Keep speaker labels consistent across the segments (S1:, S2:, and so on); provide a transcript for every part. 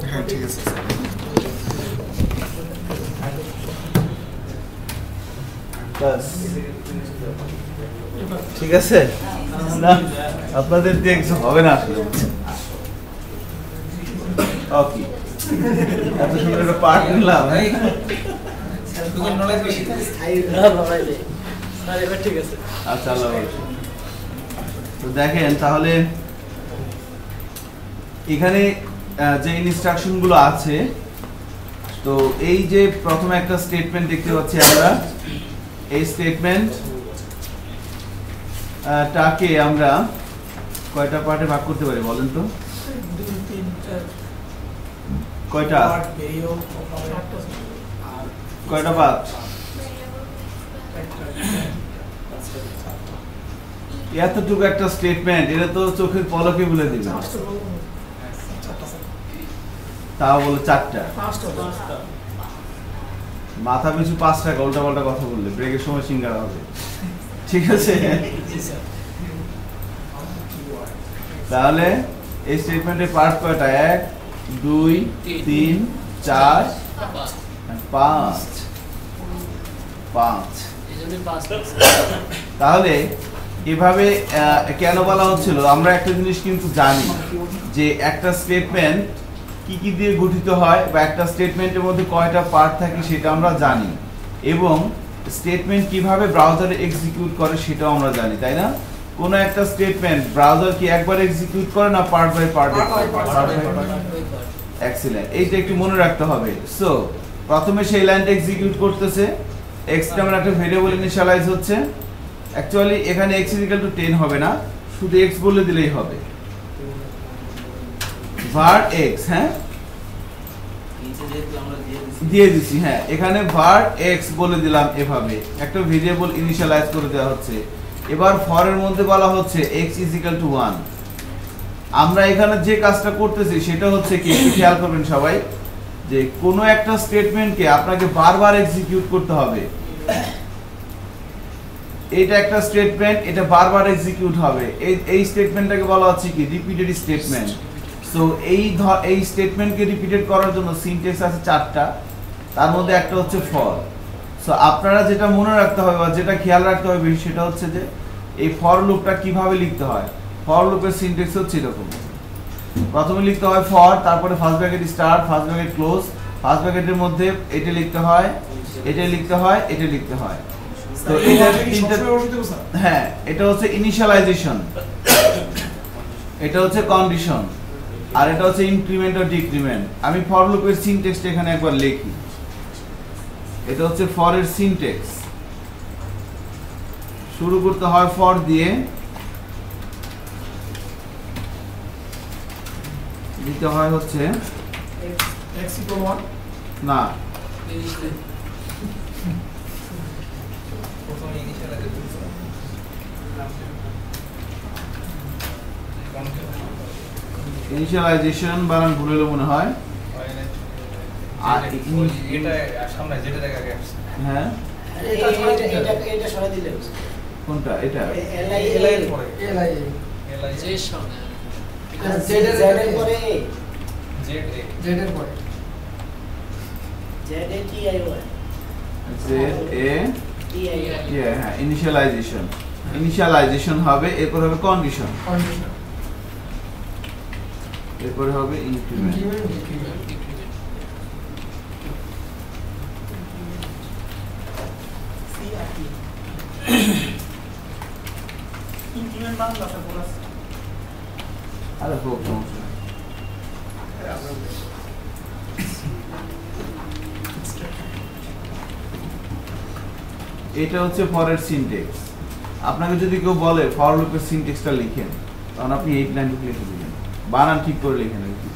S1: হ্যাঁ ঠিক আছে ঠিক আছে না আপনাদের দিয়ে কিছু হবে না আসলে ওকে এত সুন্দর একটা পার্ট নিলাম আচ্ছা আল্লাহ তো দেখেন তাহলে এখানে যে ইনস্ট্রাকশন গুলো আছে তো এই যে প্রথমে একটা স্টেটমেন্ট দেখতে পাচ্ছি আমরা এই স্টেটমেন্ট টাকে আমরা কয়টা পার্টে ভাগ করতে পারি বলেন তো কয়টা কয়টা পার্ট এতটুকু একটা স্টেটমেন্ট এটা তো চোখের পলকে বলে দিবে তাও বলে 4টা মাথা পিছু 5 টাকা উল্টা পাল্টা কথা বললে ব্রেকের সময় সিঙ্গারা হবে ঠিক আছে তাহলে এই স্টেটমেন্টের পার্ট কয়টা 1 2 3 4 5 তাহলে এভাবে কেন বলা হচ্ছিল আমরা একটা জিনিস কিন্তু জানি যে একটা স্টেটমেন্ট কি কি দিয়ে গঠিত হয় বা একটা স্টেটমেন্টের মধ্যে কয়টা পার্ট থাকে সেটা আমরা জানি এবং স্টেটমেন্ট কিভাবে ব্রাউজারে এক্সিকিউট করে সেটাও আমরা জানি তাই না কোন একটা স্টেটমেন্ট ব্রাউজার কি একবার এক্সিকিউট করে না পার্ট বাই পার্ট এক্সিলেন্ট এইটা একটু মনে রাখতে হবে সো প্রথমে সেই লাইনটা এক্সিকিউট করতেছে x নামের একটা ভেরিয়েবল ইনিশিয়ালাইজ হচ্ছে অ্যাকচুয়ালি এখানে x = 10 হবে না শুধু x বলে দিলেই হবে var x হ্যাঁ নিচে যেহেতু আমরা দিয়ে দিছি হ্যাঁ এখানে var x বলে দিলাম এভাবে একটা ভেরিয়েবল ইনিশিয়ালাইজ করে দেওয়া হচ্ছে এবার for এর মধ্যে বলা হচ্ছে x = 1 আমরা এখানে যে কাজটা করতেছি সেটা হচ্ছে কি একটু খেয়াল করবেন সবাই যে কোনো একটা স্টেটমেন্টকে আপনাকে বারবার এক্সিকিউট করতে হবে এটা একটা স্টেটমেন্ট এটা বারবার এক্সিকিউট হবে এই স্টেটমেন্টটাকে বলা হচ্ছে কি রিপিটেড স্টেটমেন্ট সো এই স্টেটমেন্টকে রিপিটেড করার জন্য সিনট্যাক্স আছে 4টা তার মধ্যে একটা হচ্ছে ফর সো আপনারা যেটা মনে রাখতে হবে বা যেটা খেয়াল রাখতে হবে সেটা হচ্ছে যে এই ফর লুপটা কিভাবে লিখতে হয় ফর লুপের সিনট্যাক্স হচ্ছে এরকম প্রথমে লিখতে হয় ফর তারপরে first bracket start first bracket close first ব্র্যাকেটের মধ্যে এটা লিখতে হয় এটা লিখতে হয় এটা লিখতে হয় তো এটা হ্যাঁ এটা হচ্ছে ইনিশিয়ালাইজেশন এটা হচ্ছে কন্ডিশন আর এটা হচ্ছে ইনক্রিমেন্ট ও ডিক্রিমেন্ট আমি ফর লুপের সিনট্যাক্সটা এখানে একবার লিখি এটা হচ্ছে ফর এর সিনট্যাক্স শুরু করতে হয় ফর দিয়ে দিতে হয় হচ্ছে
S2: x = 1
S1: না
S2: প্রথমে
S1: ইনিশিয়ালাইজেশন বানান ভুল হলো মনে হয় আর
S2: এটা সামনে যেটা দেখা গেছে
S1: হ্যাঁ
S3: এটা সরাই দিলে
S1: কোনটা এটা
S2: এলআই এর পরে এলআই
S3: যে সামনে
S2: Z এর পরে Z এর পরে
S3: Z এ T I Y
S1: Z A হ্যাঁ ইনিশিয়ালাইজেশন হবে এরপর হবে কন্ডিশন এরপর হবে ইনক্রিমেন্ট
S4: ইনক্রিমেন্ট বাংলা আছে পুরো
S1: আরে হোক সমস্যা এটা হচ্ছে ফরের সিনট্যাক্স আপনাকে যদি কেউ বলে ফর লুপের সিনট্যাক্সটা লিখেন তখন আপনি এই লাইনটুকু লিখে দিবেন বানান ঠিক করে লিখেন আর কি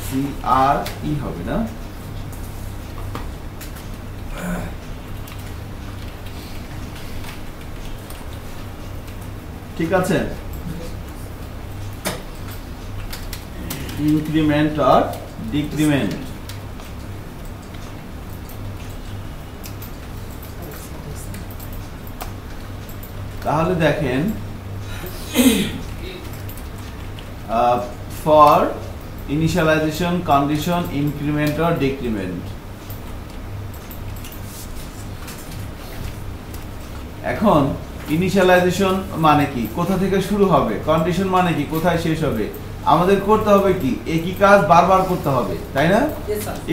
S1: সি আর ই হবে না ঠিক আছে, ইনক্রিমেন্ট আর ডিক্রিমেন্ট। তাহলে দেখেন ফর ইনিশিয়ালাইজেশন কন্ডিশন ইনক্রিমেন্ট আর ডিক্রিমেন্ট। এখন ইনিশিয়ালাইজেশন মানে কি, কোথা থেকে শুরু হবে, কন্ডিশন মানে কি, কোথায় শেষ হবে। আমাদের করতে হবে কি, একই কাজ বারবার করতে হবে, তাই না?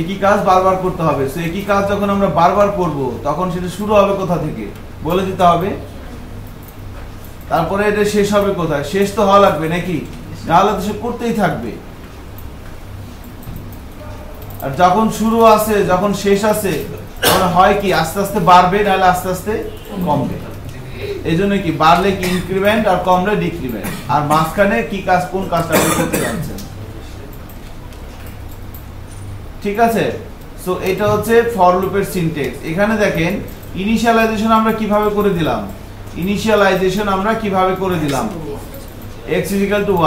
S1: একই কাজ বারবার করতে হবে। সো একই কাজ যখন আমরা বারবার করব তখন সেটা শুরু হবে কোথা থেকে বলে দিতে হবে, তারপরে এটা শেষ হবে কোথায়, শেষ তো হওয়া লাগবে নাকি, নাহলে তো সে করতেই থাকবে। আর যখন শুরু আছে যখন শেষ আছে তখন হয় কি আস্তে আস্তে বাড়বে, নাহলে আস্তে আস্তে কমবে। এই জন্য কি বাড়লে কি ইনক্রিমেন্ট আর কমলে ডিক্রিমেন্ট, আর মাঝখানে কি কাজ, কোন কাজটা করতে যাচ্ছেন। ঠিক আছে, সো এটা হচ্ছে ফর লুপের সিনট্যাক্স। এখানে দেখেন ইনিশিয়ালাইজেশন আমরা কিভাবে করে দিলাম, ইনিশিয়ালাইজেশন আমরা কিভাবে করে দিলাম x =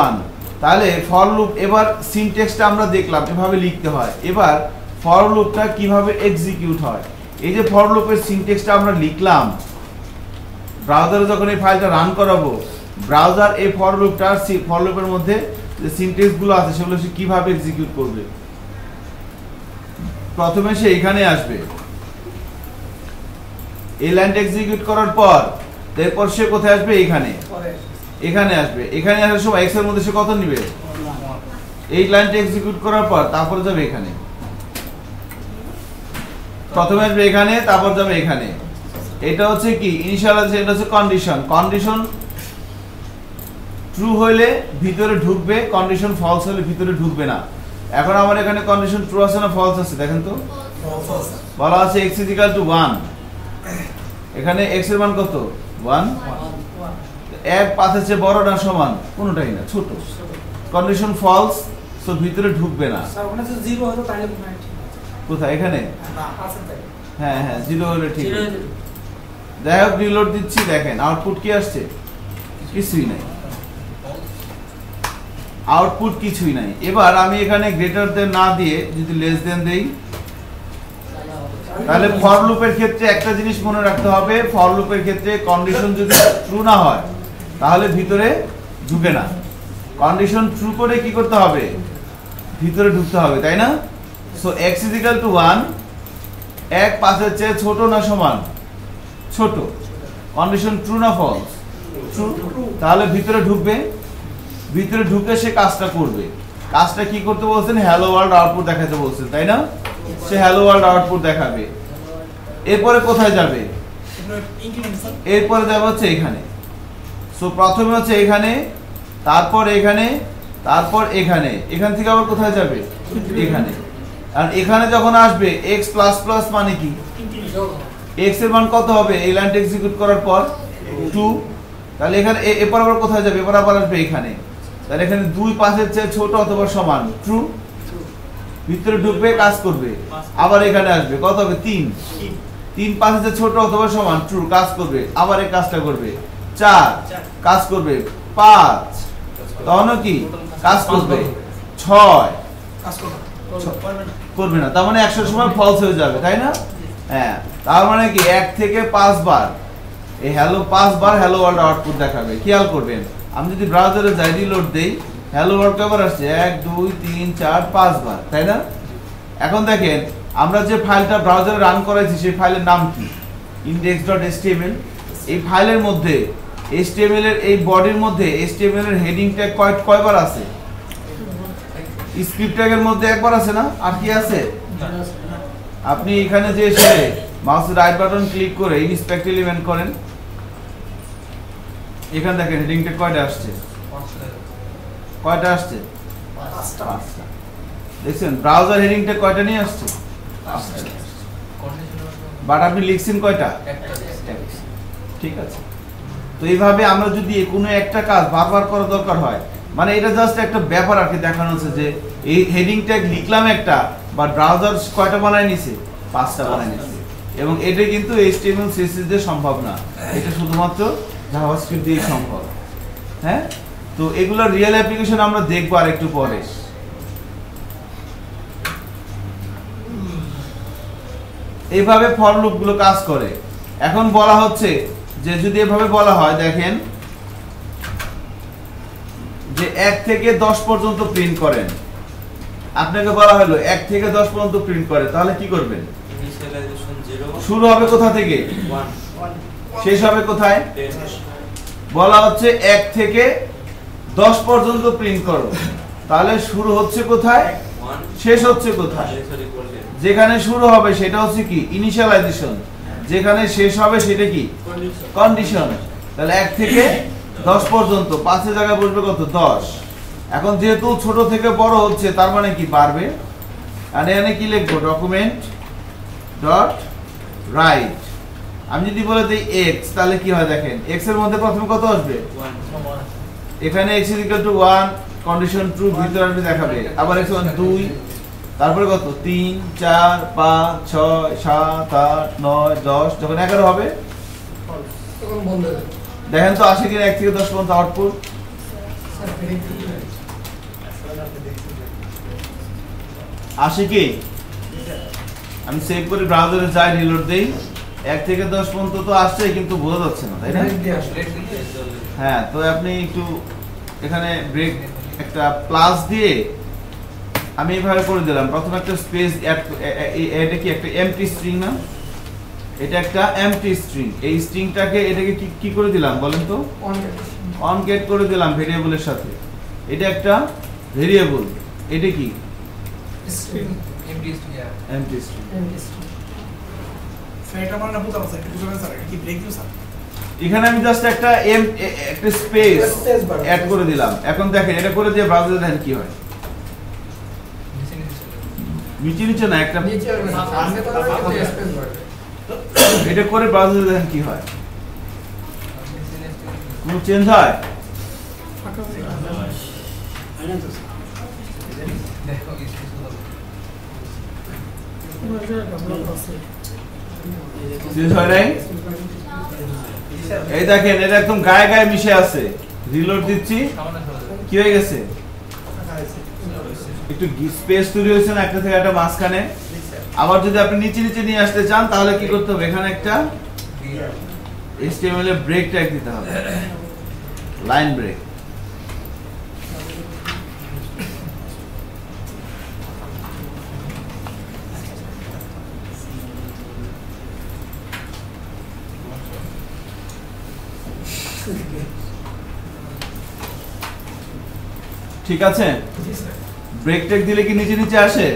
S1: 1। তাহলে ফর লুপ এবার সিনট্যাক্সটা আমরা দেখলাম এভাবে লিখতে হয়। এবার ফর লুপটা কিভাবে এক্সিকিউট হয়, এই যে ফর লুপের সিনট্যাক্সটা আমরা লিখলাম, ব্রাউজারে যখন এই ফাইলটা রান করাবো, ব্রাউজার এই ফর লুপের মধ্যে যে সিনট্যাক্স গুলো আছে সেগুলো সে কিভাবে এক্সিকিউট করবে। প্রথমে সে এখানে আসবে, এই লাইনটা এক্সিকিউট করার পর তারপর সে কোথায় আসবে, এখানে এখানে আসবে। এখানে আসার সময় x এর মধ্যে সে কত নিবে, এই লাইনটা এক্সিকিউট করার পর তারপর যাবে এখানে, প্রথমে আসবে এখানে তারপর যাবে এখানে। এটা হচ্ছে কি ইনিশিয়ালাইজেশন, এটা হচ্ছে কন্ডিশন। কন্ডিশন ট্রু হইলে ভিতরে ঢুকবে, কন্ডিশন ফলস হলে ভিতরে ঢুকবে না। এখন আমার এখানে কন্ডিশন ট্রু আছে না ফলস আছে, দেখেন তো, বলা আছে x = 1, এখানে x এর মান কত 1, এক পাথের চেয়ে বড় না সমান, কোনটাই না, ছোট। কন্ডিশন ফলস, সো ভিতরে ঢুকবে না।
S2: স্যার ওখানে যদি 0 হতো তাহলে
S1: কোথায়, এখানে,
S2: না আছে তাই,
S1: হ্যাঁ হ্যাঁ 0 হলে ঠিক। যাই হোক রিলোড দিচ্ছি, দেখেন আউটপুট কি আসছে, কিছুই নাই, আউটপুট কিছুই নাই। এবার আমি এখানে গ্রেটার দেন না দিয়ে যদি লেস দেন দেই, তাহলে ফর লুপের ক্ষেত্রে একটা জিনিস মনে রাখতে হবে, ফর লুপের ক্ষেত্রে কন্ডিশন যদি ট্রু না হয় তাহলে ভিতরে ঢুকে না। কন্ডিশন ট্রু করে কি করতে হবে, ভিতরে ঢুকতে হবে, তাই না? সো x = 1, এক 5 এর চেয়ে ছোট না সমান, ছোট। কন্ডিশন ট্রু না ফলস, ট্রু। তাহলে ভিতরে ঢুকবে, ভিতরে ঢুকে সে কাজটা করবে। কাজটা কি করতে বলছেন, হ্যালো ওয়ার্ল্ড আউটপুট দেখাতে বলছেন, তাই না? সে হ্যালো ওয়ার্ল্ড আউটপুট দেখাবে। এরপরে কোথায় যাবে, এরপরে যাবে হচ্ছে এখানে। সো প্রথমে হচ্ছে এখানে, তারপর এখানে, তারপর এখানে, এখান থেকে আবার কোথায় যাবে, এখানে। আর এখানে যখন আসবে x++ মানে কি, x এর মান কত হবে এই লাইনটা এক্সিকিউট করার পর 2। তাহলে এখানে এরপর আবার কোথায় যাবে, এরপর আবার আসবে এখানে। তাহলে এখানে 2 5 এর চেয়ে ছোট অথবা সমান, ট্রু। ভিতরে ঢুকবে, কাজ করবে। আবার এখানে আসবে, কত হবে 3 5 এর চেয়ে ছোট অথবা সমান, ট্রু, কাজ করবে। আবার এই কাজটা করবে 4, কাজ করবে 5, তখন কি কাজ করবে 6,
S2: কাজ
S1: করবে না। তার মানে 100 সময় ফলস হয়ে যাবে, তাই না? হ্যাঁ, তার মানে কি 1 থেকে 5 বার এই হ্যালো 5 বার হ্যালো ওয়ার্ল্ড আউটপুট দেখাবে। খেয়াল করবেন, আমি যদি ব্রাউজারে যাই রিলোড দেই, হ্যালো ওয়ার্ল্ড কয়বার আসছে, 1 2 3 4 5 বার, তাই না? এখন দেখেন আমরা যে ফাইলটা ব্রাউজারে রান করাইছি সেই ফাইলের নাম কি, index.html। এই ফাইলের মধ্যে HTML এর এই বডির মধ্যে HTML এর হেডিং ট্যাগ কয়বার আছে, স্ক্রিপ্ট ট্যাগের মধ্যে একবার আছে না, আর কি আছে? আপনি এখানে যে এসে মাউসের রাইট বাটন ক্লিক করে ইনস্পেক্ট এলিমেন্ট করেন, এখানে দেখেন হেডিং ট্যাগ কয়টা আসছে, কয়টা আসছে, 5টা। দেখছেন ব্রাউজার হেডিং ট্যাগ কয়টা নিয়ে আসছে, 5টা। বাট আপনি লিখছেন কয়টা, একটা। ঠিক আছে, তো এইভাবে আমরা যদি কোনো একটা কাজ বারবার করা দরকার হয়, মানে এটা জাস্ট একটা ব্যাপার আর কি দেখানো হচ্ছে যে এই হেডিং ট্যাগ লিখলাম একটা, বাট ব্রাউজার কয়টা বানায় নিছে, 5টা বানায় নিছে। এবং এটা কিন্তু HTML CSS দিয়ে সম্ভব না, এটা শুধুমাত্র জাভাস্ক্রিপ্ট দিয়ে সম্ভব। হ্যাঁ, তো এগুলো রিয়েল অ্যাপ্লিকেশন আমরা দেখবো আর একটু পরে। এইভাবে ফর লুপ গুলো কাজ করে। এখন বলা হচ্ছে যে যদি এভাবে বলা হয়, দেখেন যে 1 থেকে 10 পর্যন্ত প্রিন্ট করেন, আপনাকে বলা হলো 1 থেকে 10 পর্যন্ত প্রিন্ট করে, তাহলে কি করবেন? শুরু হবে কোথা থেকে,
S2: 1
S1: শেষ হবে কোথায়? বলা হচ্ছে 1 থেকে 10 পর্যন্ত প্রিন্ট করো, তাহলে শুরু হচ্ছে কোথায়, শেষ হচ্ছে কোথায়? যেখানে শুরু হবে সেটা হচ্ছে কি ইনিশিয়ালাইজেশন, যেখানে শেষ হবে সেটা কি কন্ডিশন। তাহলে 1 থেকে 10 পর্যন্ত 5 এর জায়গায় বসবে কত, 10। এখন যেহেতু ছোট থেকে বড় হচ্ছে তার মানে কি বাড়বে, আর এখানে কি লিখবো, ডকুমেন্ট ডট রাইট। আমি যদি বলে দিই x, তাহলে কি হয় দেখেন, x এর মধ্যে প্রথমে কত আসবে, এখানে x = 1, কন্ডিশন ট্রু, ভিতরে আসবে দেখাবে, আবার x = 2, তারপরে কত 3 4 5 6 7 8 9 10, যখন 11 হবে
S2: তখন বন্ধ হয়ে যাবে।
S1: দেখেন তো আসে কিনা 1 থেকে 10 পর্যন্ত আউটপুট। আসে কি, আমি সেভ করে ব্রাউজারে যাই, রিলোড দেই, 1 থেকে 10 পর্যন্ত তো আসছে কিন্তু বোঝা যাচ্ছে না, তাই না? হ্যাঁ, তো আপনি একটু এখানে ব্রেক একটা প্লাস দিয়ে আমি এইভাবে করে দিলাম, প্রথমে একটা স্পেস অ্যাড, এটা কি একটা এমটি স্ট্রিং না, এটা একটা এমটি স্ট্রিং, এই স্ট্রিংটাকে এটাকে কি করে দিলাম বলেন তো, অন গেট করে দিলাম ভেরিয়েবলের সাথে। এটা একটা ভেরিয়েবল, এটা কি এমটি স্ট্রিং। এখানে আমি জাস্ট একটা স্পেস অ্যাড করে দিলাম। এখন দেখেন এটা করে দিয়ে ব্রাউজারে দেখেন কি হয়, নিচে নিচে না, একটা এটা করে ব্রাউজারে দেখেন কি হয়, কোনো চেঞ্জ হয়? চেঞ্জ হয় নাই? এই দেখেন এটা একদম গায়ে গায়ে মিশে আছে, রিলোড দিচ্ছি, কি হয়ে গেছে, একটু স্পেস তৈরি হয়েছে না একটা থেকে একটা মাঝখানে। আবার যদি আপনি নিচে নিচে নিয়ে আসতে চান তাহলে কি করতে হবে, এখানে একটা HTML এর ব্রেক ট্যাগ দিতে হবে, লাইন ব্রেক। ঠিক আছে, ব্রেক ট্যাগ দিলে কি নিচে নিচে আসে?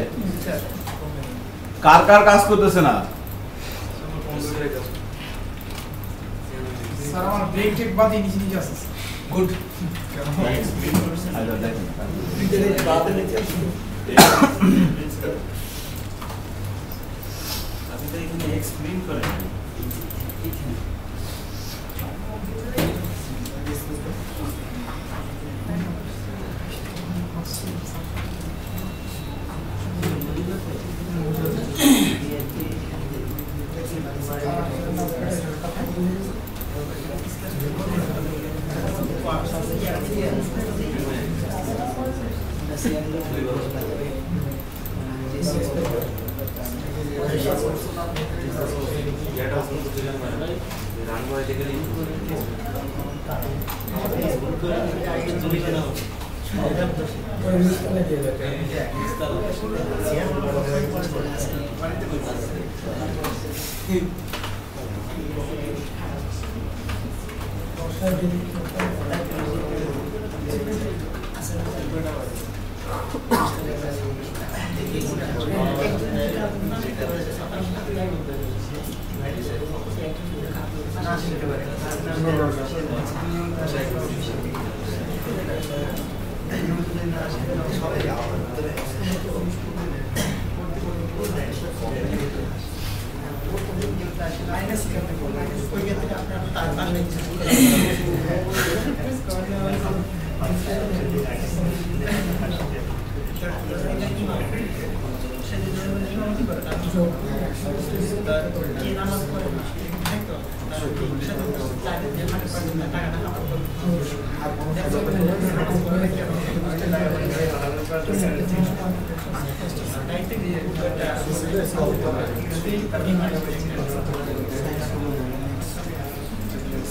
S1: কার কার কাজ করতেছে না?
S2: স্যার আমার ব্রেক টেক বাদ নিচে নিচে আসছে। গুড।
S1: আচ্ছা দেখেন,
S4: আপনি তো এখানে এক্সপ্লেইন করেন।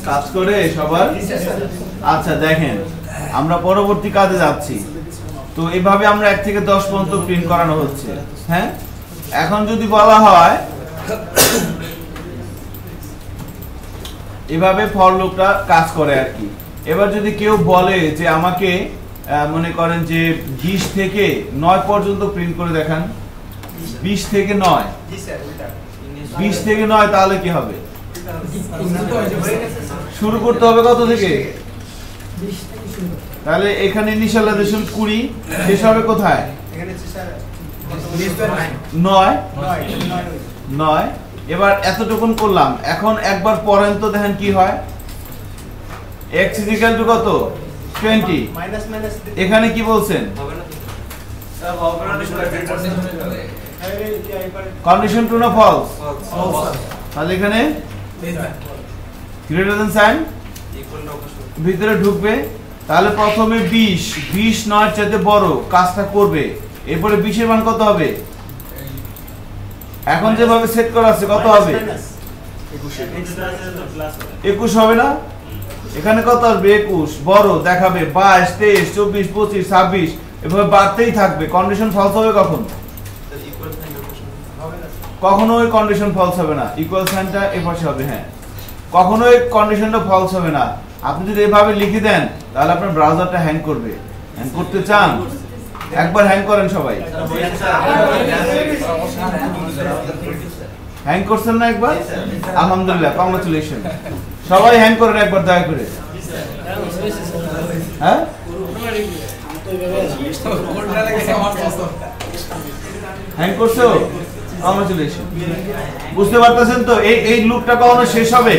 S1: কাজ করে সবার? আচ্ছা দেখেন, আমরা পরবর্তী কাজে যাচ্ছি। তো এইভাবে আমরা 1 থেকে 10 পর্যন্ত প্রিন্ট করানো হচ্ছে। হ্যাঁ, এখন যদি বলা হয় এভাবে ফর লুপটা কাজ করে আর কি। এবার যদি কেউ বলে যে আমাকে মনে করেন যে 20 থেকে 9 পর্যন্ত প্রিন্ট করে দেখান, 20 থেকে 9, 20 থেকে 9, তাহলে কি হবে? শুরু করতে হবে কত থেকে? তাহলে এখানে ইনিশিয়ালাইজেশন 20, শেষ হবে কোথায়? 9। এবার এতটুকুন করলাম, এখন একবার পরেন তো দেখেন কি হয়। x = কত? 20। এখানে কি বলছেন? কন্ডিশন ট্রু না ফলস? তাহলে এখানে গ্রেটার দ্যান সাইন ভিতরে ঢুকবে। তাহলে প্রথমে 20 9 চাইতে বড় কাজটা করবে। এরপরে 20 এর মান কত হবে? এখন যেভাবে সেট করা আছে কত হবে? 21 হবে না? এখানে কত আসবে? 21 বড় দেখাবে, 22 23 24 25 26 এভাবে বাড়তেই থাকবে। কন্ডিশন ফলস হবে কখন? কখনোই কন্ডিশন ফলস হবে না। ইকুয়াল সাইনটা এই পাশে হবে। হ্যাঁ, কখনোই কন্ডিশনটা ফলস হবে না। আপনি যদি এভাবে লিখে দেন তাহলে আপনার ব্রাউজারটা হ্যাং করবে। হ্যাং করতে চান? একবার হ্যাং করেন সবাই। হ্যাং করছেন না একবার? আলহামদুলিল্লাহ, কংগ্রাচুলেশন। সবাই হ্যাং করেন একবার দয়া করে। হ্যাঁ, হ্যাং করছো? কংগ্রাচুলেশন। বুঝতে পারতেছেন তো এই লুপটা কখনো শেষ হবে?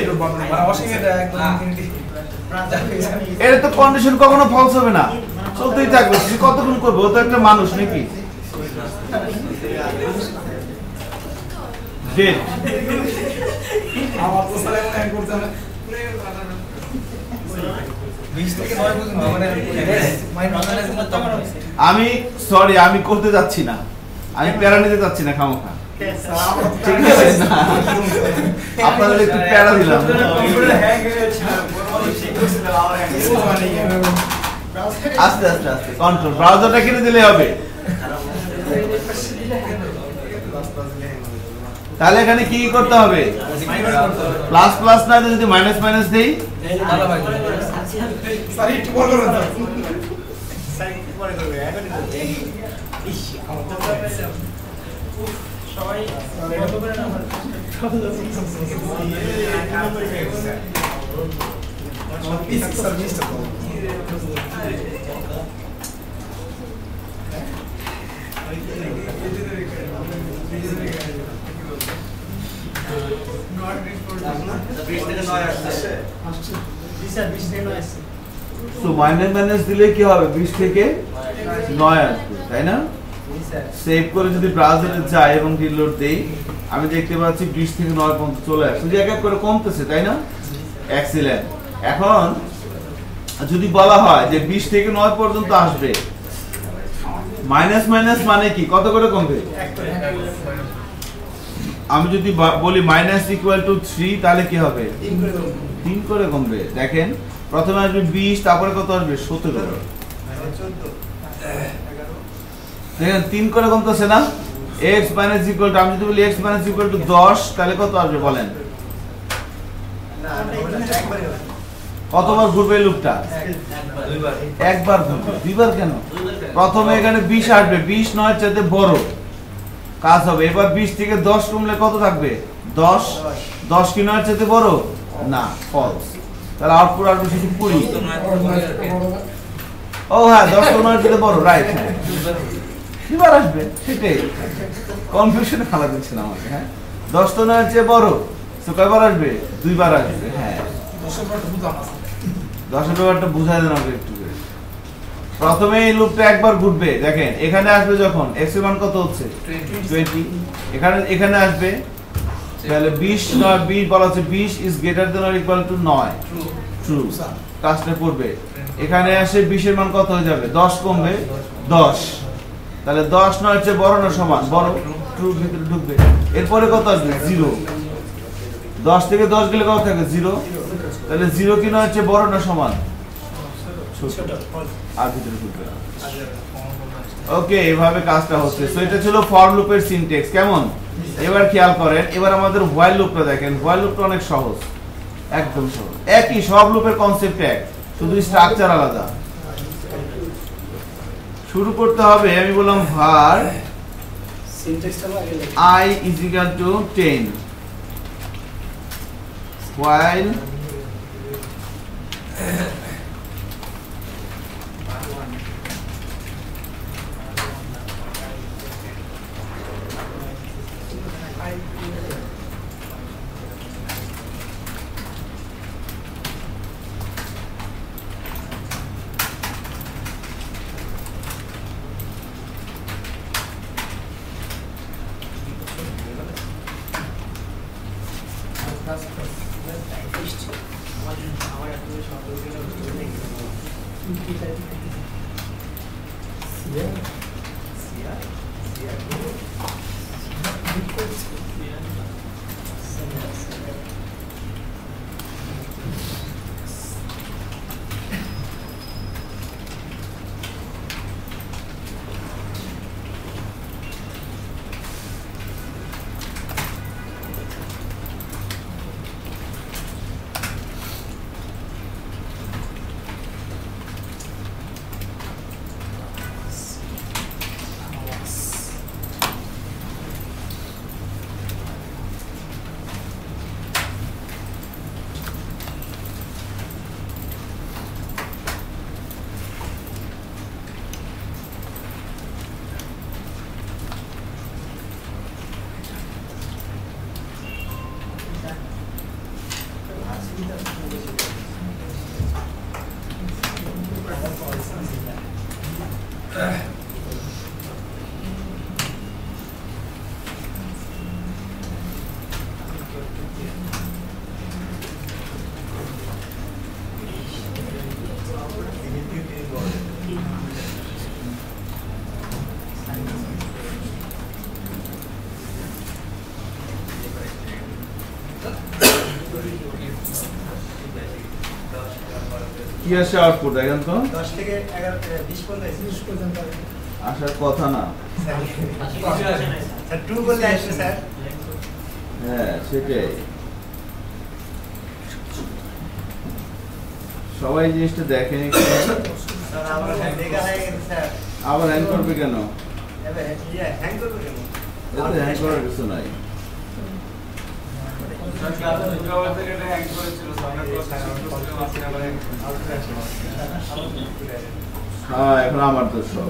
S1: এটা তো কন্ডিশন কখনো ফলস হবে না, চলতেই থাকবে। তুমি কতক্ষণ করবে? ও তো একটা মানুষ নাকি? আমি সরি, আমি করতে যাচ্ছি না, আমি প্যারা নিতে যাচ্ছি না খামোখা। ঠিক আছে, আপনাদের একটু প্যারা দিলাম। আস্তে আস্তে আস্তে কন্ট্রোল, ব্রাউজারটা কেটে দিলে হবে। তাহলে এখানে কি করতে হবে? প্লাস প্লাস না যদি মাইনাস মাইনাস দেই, মাইনাস মাইনাস দিলে কি হবে? 20 থেকে 9 আসবে, তাই না? সেভ করে যদি ব্রাউজারে যাই এবং রিলোড দেই, আমি দেখতে পাচ্ছি 20 থেকে 9 পর্যন্ত চলে আসছে। এক এক করে কমতেছে, তাই না? এক্সিলেন্ট। এখন যদি বলা হয় যে 20 থেকে 9 পর্যন্ত আসবে, মাইনাস মাইনাস মানে কি? কত করে কমবে? আমি যদি বলি মাইনাস ইকুয়াল টু 3, তাহলে কি হবে? 3 করে কমবে। দেখেন, প্রথমে আসবে 20, তারপরে কত আসবে? 17। দেখেন 3 করে কমতেছে না? x মাইনাস ইকুয়াল টু, আমি যদি বলি x মাইনাস ইকুয়াল টু 10, তাহলে কত আসবে বলেন? কতবার ঘুরবে এই লুপটা? একবার ঘুরবে। দুইবার কেন? প্রথমে এখানে 20 আসবে, 20 9 চাইতে বড় কাজ হবে। এবার 20 থেকে 10 কমলে কত থাকবে? 10 10 কি 9 চাইতে বড় না? ফলস। তাহলে আউটপুট আসবে শুধু 20। ও হ্যাঁ, 10 তো 9 চাইতে বড়, রাইট। হ্যাঁ, কিবার আসবে? সেটাই কনফিউশনে ফেলা দিচ্ছেন আমাকে। হ্যাঁ, 10 তো 9 চেয়ে বড়, তো কয়বার আসবে? দুইবার আসবে। হ্যাঁ, 10 ব্যাপারটা বুঝাই দেন আমাকে একটু। প্রথমে এই লুপটা একবার ঘুরবে। দেখেন এখানে আসবে যখন x এর মান কত হচ্ছে? 20। এখানে আসবে, তাহলে 20 9 20 বলা হচ্ছে 20 is greater than or equal to 9। True, কাজটা করবে। এখানে আসে 20 এর মান কত হয়ে যাবে? 10 কমবে 10, তাহলে 10 নয় হচ্ছে বড় না সমান? বড়, ট্রু ভিতরে ঢুকবে। এরপরে কত আসবে? 0। 10 থেকে 10 গেলে কত থাকে? 0, তাহলে 0 কি নয় হচ্ছে বড় না সমান? ছোট, আর ভিতরে ঢুকবে। ওকে, এভাবে কাজটা হচ্ছে। সো এটা ছিল ফর লুপের সিনট্যাক্স। কেমন? এবার খেয়াল করেন, এবার আমাদের হোয়াইল লুপটা দেখেন। হোয়াইল লুপটা অনেক সহজ, একদম সহজ, একই, সব লুপের কনসেপ্ট এক, শুধু স্ট্রাকচার আলাদা। শুরু করতে হবে, আমি বললাম var I is equal to 10 while কি আসে আউটপুট? দেখেন তো,
S5: 10 থেকে 11 20 পর্যন্ত
S1: আসার কথা না।
S5: স্যার ট্রু বললে আসছে স্যার।
S1: হ্যাঁ, সেটাই। সবাই জিনিসটা দেখেন একটু।
S5: স্যার আমার দেখা হয়ে গেছে স্যার।
S1: আবার হ্যাং করবে কেন?
S5: এবার হ্যাং করবে কেন?
S1: এতে হ্যাং করার কিছু নাই। হ্যাঁ, এখন আমার তো সব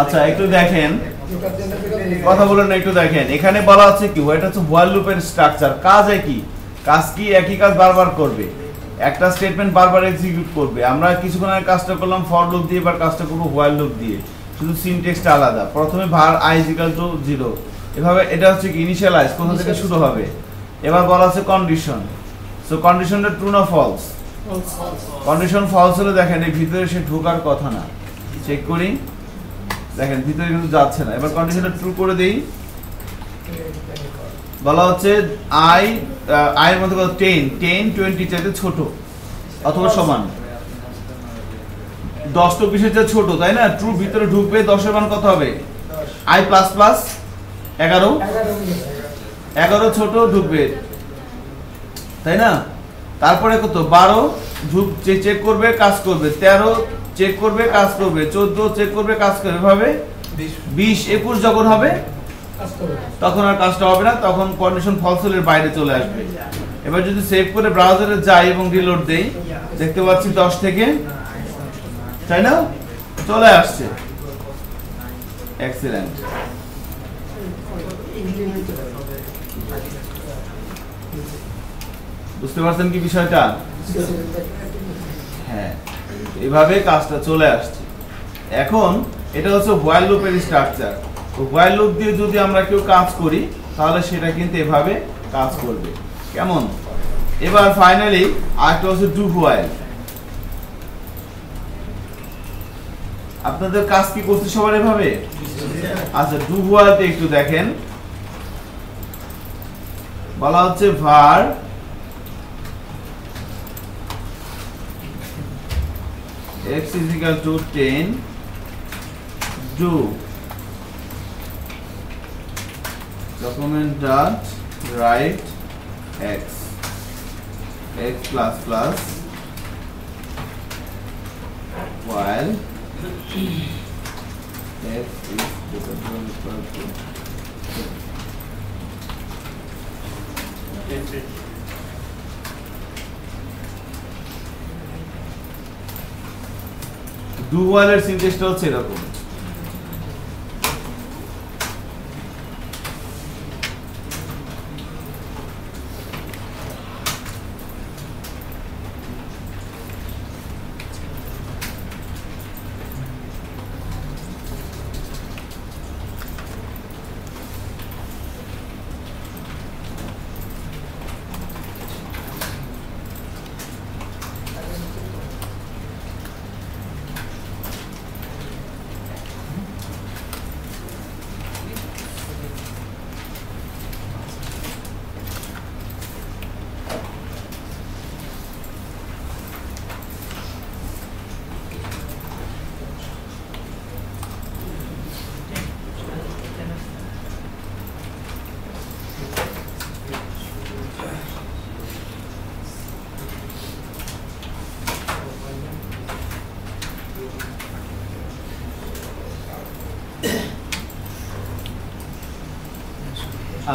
S1: আচ্ছা, একটু দেখেন, কথা বলেন না, একটু দেখেন। এখানে বলা আছে কি, এটা হচ্ছে হোয়াইল লুপের স্ট্রাকচার। কাজ একই, কাজ কি? একই কাজ বারবার করবে, একটা স্টেটমেন্ট বারবার এক্সিকিউট করবে। আমরা কিছুক্ষণ আগে কাজটা করলাম ফর লুপ দিয়ে, এবার কাজটা করব হোয়াইল লুপ দিয়ে, শুধু সিনট্যাক্সটা আলাদা। প্রথমে var I is equal to 0, এভাবে এটা হচ্ছে কি ইনিশিয়ালাইজ, কোথা থেকে শুরু হবে। এবার বলা আছে কন্ডিশন। সো কন্ডিশনটা ট্রু না ফলস? কন্ডিশন ফলস হলে দেখেন এই ভিতরে সে ঢোকার কথা না। চেক করি, দেখেন ভিতরে কিন্তু যাচ্ছে না। এবার কন্ডিশনটা ট্রু করে দেই। বলা হচ্ছে I এর মধ্যে কত? 10 20 চাইতে ছোট অথবা সমান। 10 তো 20 এর চেয়ে ছোট, তাই না? ট্রু ভিতরে ঢুকবে, 10 এর মান কত হবে? I প্লাস প্লাস 11 ছোট ঢুকবে, তাই না? তারপরে কত? 12 ঢুক চেক করবে, কাজ করবে। 13 চেক করবে, কাজ করবে। 14 চেক করবে, কাজ করবে। এভাবে 20 21 যখন হবে
S2: কাজ করবে না।
S1: তখন আর কাজটা হবে না, তখন কন্ডিশন ফলস হলে বাইরে চলে আসবে। এবার যদি সেভ করে ব্রাউজারে যাই এবং রিলোড দেই, দেখতে পাচ্ছি 10 থেকে, তাই না, চলে আসছে। এক্সিলেন্ট। বুঝতে পারছেন কি বিষয়টা? হ্যাঁ, এভাবে কাজটা চলে আসছে। এখন এটা হচ্ছে হোয়াইল লুপের স্ট্রাকচার। তো হোয়াইল লুপ দিয়ে যদি আমরা কেউ কাজ করি তাহলে সেটা কিন্তু এভাবে কাজ করবে। কেমন? এবার ফাইনালি আরেকটা হচ্ছে ডু হোয়াইল। আপনাদের কাজ কি করতে সবার এভাবে? আচ্ছা, ডু হোয়াইলটা একটু দেখেন। বলা হচ্ছে var x is equal to 10 do document dot write x plus plus while x is equal to do হোয়াইলের সিনট্যাক্সটা হচ্ছে এরকম।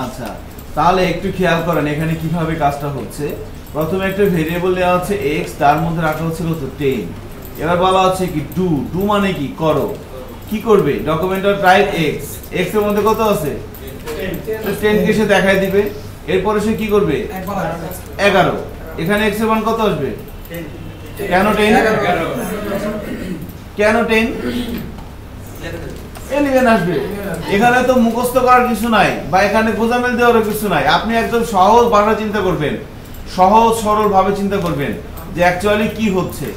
S1: আচ্ছা, তাহলে একটু খেয়াল করেন এখানে কিভাবে কাজটা হচ্ছে। প্রথমে একটা ভেরিয়েবল দেওয়া হচ্ছে x, তার মধ্যে রাখা হচ্ছে কত 10। এবার বলা হচ্ছে কি ডু, ডু মানে কি করো। কি করবে? ডকুমেন্টর রাইট x, x এর মধ্যে কত আছে 10 কে সে দেখাই দিবে। এরপরে সে কি করবে? 11। এখানে x এর মান কত আসবে? কেন 10? কেন 10? 11 আসবে। এখানে তো মুখস্থ করার কিছু নাই বা এখানে গোজামিল দেওয়ার কিছু নাই। আপনি একদম সহজ ভাবে চিন্তা করবেন, সহজ সরল ভাবে চিন্তা করবেন যে অ্যাকচুয়ালি কি হচ্ছে।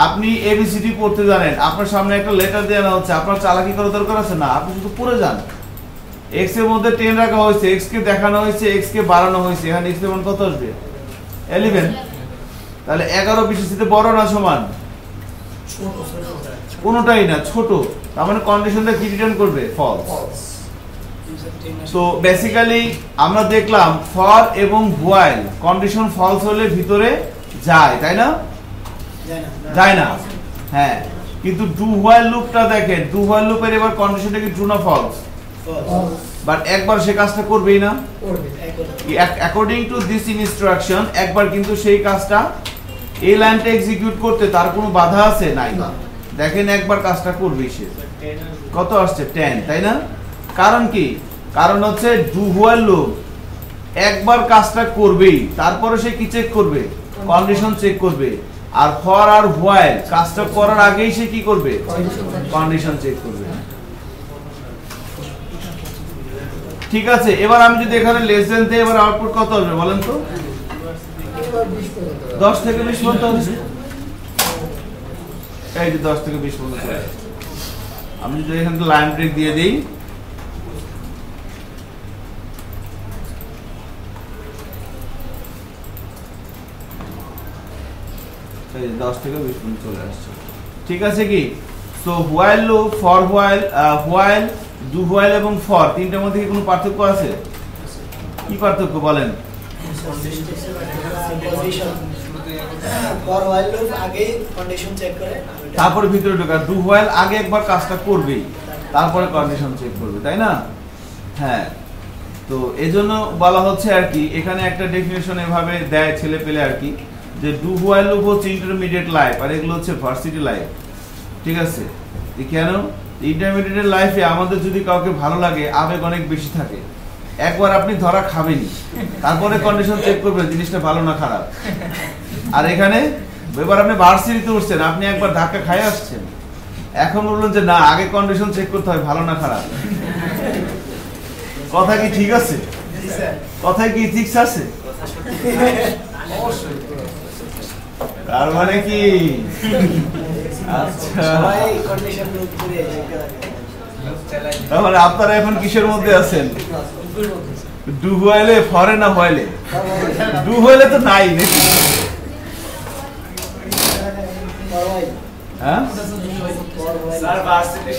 S1: আপনি এবিসিডি পড়তে জানেন, আপনার সামনে একটা লেটার দেওয়া হচ্ছে, আপনার চালাকি করার দরকার আছে না, আপনি শুধু পড়ে যান। x এর মধ্যে 10 রাখা হয়েছে, x কে দেখানো হয়েছে, x কে বাড়ানো হয়েছে, এখানে x এর মান কত আসবে? 11। তাহলে 11 বিশেষিত বড় না সমান? কোনোটাই না, ছোট। তার মানে কন্ডিশনটা কি রিটার্ন করবে? ফলস। তো বেসিক্যালি আমরা দেখলাম ফর এবং হোয়াইল কন্ডিশন ফলস হলে ভিতরে যায়, তাই না? যায় না। হ্যাঁ, কিন্তু ডু হোয়াইল লুপটা দেখেন, ডু হোয়াইল লুপের এবার কন্ডিশনটা কি ট্রু না ফলস? বাট একবার সে কাজটা করবেই না। অ্যাকর্ডিং টু দিস ইনস্ট্রাকশন একবার কিন্তু সেই কাজটা এই লাইনটা এক্সিকিউট করতে তার কোনো বাধা আছে? নাই। দেখেন একবার কাজটা করবেই সে। কত আসছে? 10, তাই না? কারণ কি? কারণ হচ্ছে ডু হোয়াইল লুপ একবার কাজটা করবেই, তারপরে সে কি চেক করবে? কন্ডিশন চেক করবে। আর ফর আর হোয়াইল কাজটা করার আগেই সে কি করবে? কন্ডিশন চেক করবে। ঠিক আছে, এবার আমি যদি এখানে লেস দেন দেই, এবার আউটপুট কত আসবে বলেন তো? 10 থেকে 20 পর্যন্ত আসবে। এই যে 10 থেকে 20 পর্যন্ত চলে আসছে। আমি যদি এখানে লাইন ব্রেক দিয়ে দেই, এই 10 থেকে 20 পর্যন্ত চলে আসছে। ঠিক আছে কি? So while loop, for while, while, do while এবং ফর তিনটার মধ্যে কি কোনো পার্থক্য আছে? কি পার্থক্য বলেন?
S3: ফর হোয়াইল লুপ আগে কন্ডিশন চেক করে,
S1: তারপরে ভিতরে ঢোকা। ডু হোয়াইল আগে একবার কাজটা করবেই, তারপরে কন্ডিশন চেক করবে, তাই না? হ্যাঁ, তো এজন্য বলা হচ্ছে আর কি, এখানে একটা ডেফিনেশন এভাবে দেয় ছেলে পেলে আর কি, যে ডু হোয়াইল লুপ হচ্ছে ইন্টারমিডিয়েট লাইফ আর এগুলো হচ্ছে ভার্সিটি লাইফ। ঠিক আছে, কেন ইন্টারমিডিয়েট লাইফে আমাদের যদি কাউকে ভালো লাগে আবেগ অনেক বেশি থাকে, একবার আপনি ধরা খাবেনি, তারপরে কন্ডিশন চেক করবেন জিনিসটা ভালো না খারাপ। আর এখানে এবার আপনি ভার্সিটিতে উঠছেন, আপনি একবার ধাক্কা খাই আসছেন, এখন বললেন যে না আগে কন্ডিশন চেক করতে হয় ভালো না খারাপ। কথা কি ঠিক আছে? কথায় কি ঠিক আছে? তার মানে কি আচ্ছা,
S3: সবাই কন্ডিশন লুক করে
S1: তাহলে আপনারা এখন কিসের মধ্যে আছেন? ডু হোয়াইলে ফরে না হোয়াইলে? ডু হোয়াইলে তো নাই নাকি? হ্যাঁ,
S4: স্যার ভার্সিটি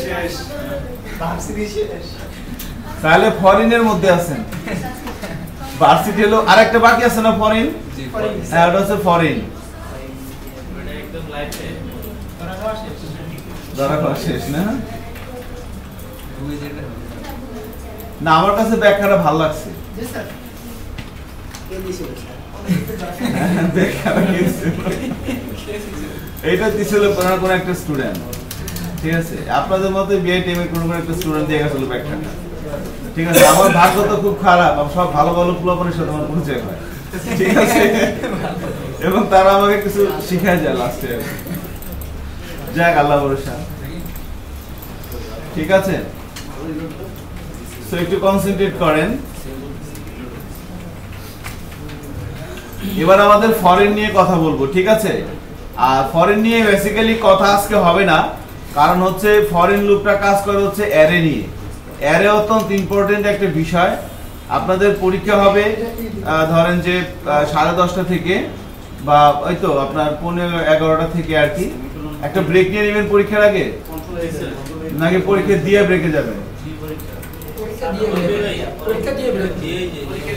S4: শেষ।
S1: তাহলে ফরেনের মধ্যে আছেন। ভার্সিটি হলো আরেকটা বাকি আছে না ফরেন? হ্যাঁ, ওটা হচ্ছে ফরেন।
S4: ওটা একদম লাইফে
S1: ধরা খাওয়া শেষ না? না, আমার কাছে ব্যাখ্যাটা ভালো লাগছে।
S3: কে দিছিল স্যার?
S1: ব্যাখ্যাটা কে দিছিল? এইটা দিছিল কোন একটা স্টুডেন্ট। ঠিক আছে, আপনাদের মতে বিআই টিমে কোন একটা স্টুডেন্ট দিয়ে গেছিল ব্যাখ্যাটা। ঠিক আছে, আমার ভাগ্য তো খুব খারাপ, সব ভালো ভালো ফুলাপনের সাথে আমার পরিচয় হয়। ঠিক আছে, এবং তারা আমাকে কিছু শিখায় যায় লাস্টে। যাক, আল্লাহ ভরসা। ঠিক আছে, তো একটু কনসেন্ট্রেট করেন। এবার আমাদের ফরেন নিয়ে কথা বলবো। ঠিক আছে, আর ফরেন নিয়ে বেসিক্যালি কথা আজকে হবে না, কারণ হচ্ছে ফরেন লুপটা কাজ করে হচ্ছে অ্যারে নিয়ে। অ্যারে অত্যন্ত ইম্পর্টেন্ট একটা বিষয়। আপনাদের পরীক্ষা হবে ধরেন যে 10:30 থেকে বা ওই তো আপনার 11:30 থেকে আর কি। একটা ব্রেক নিয়ে নেবেন পরীক্ষার আগে, নাকি পরীক্ষা দিয়ে ব্রেকে যাবেন?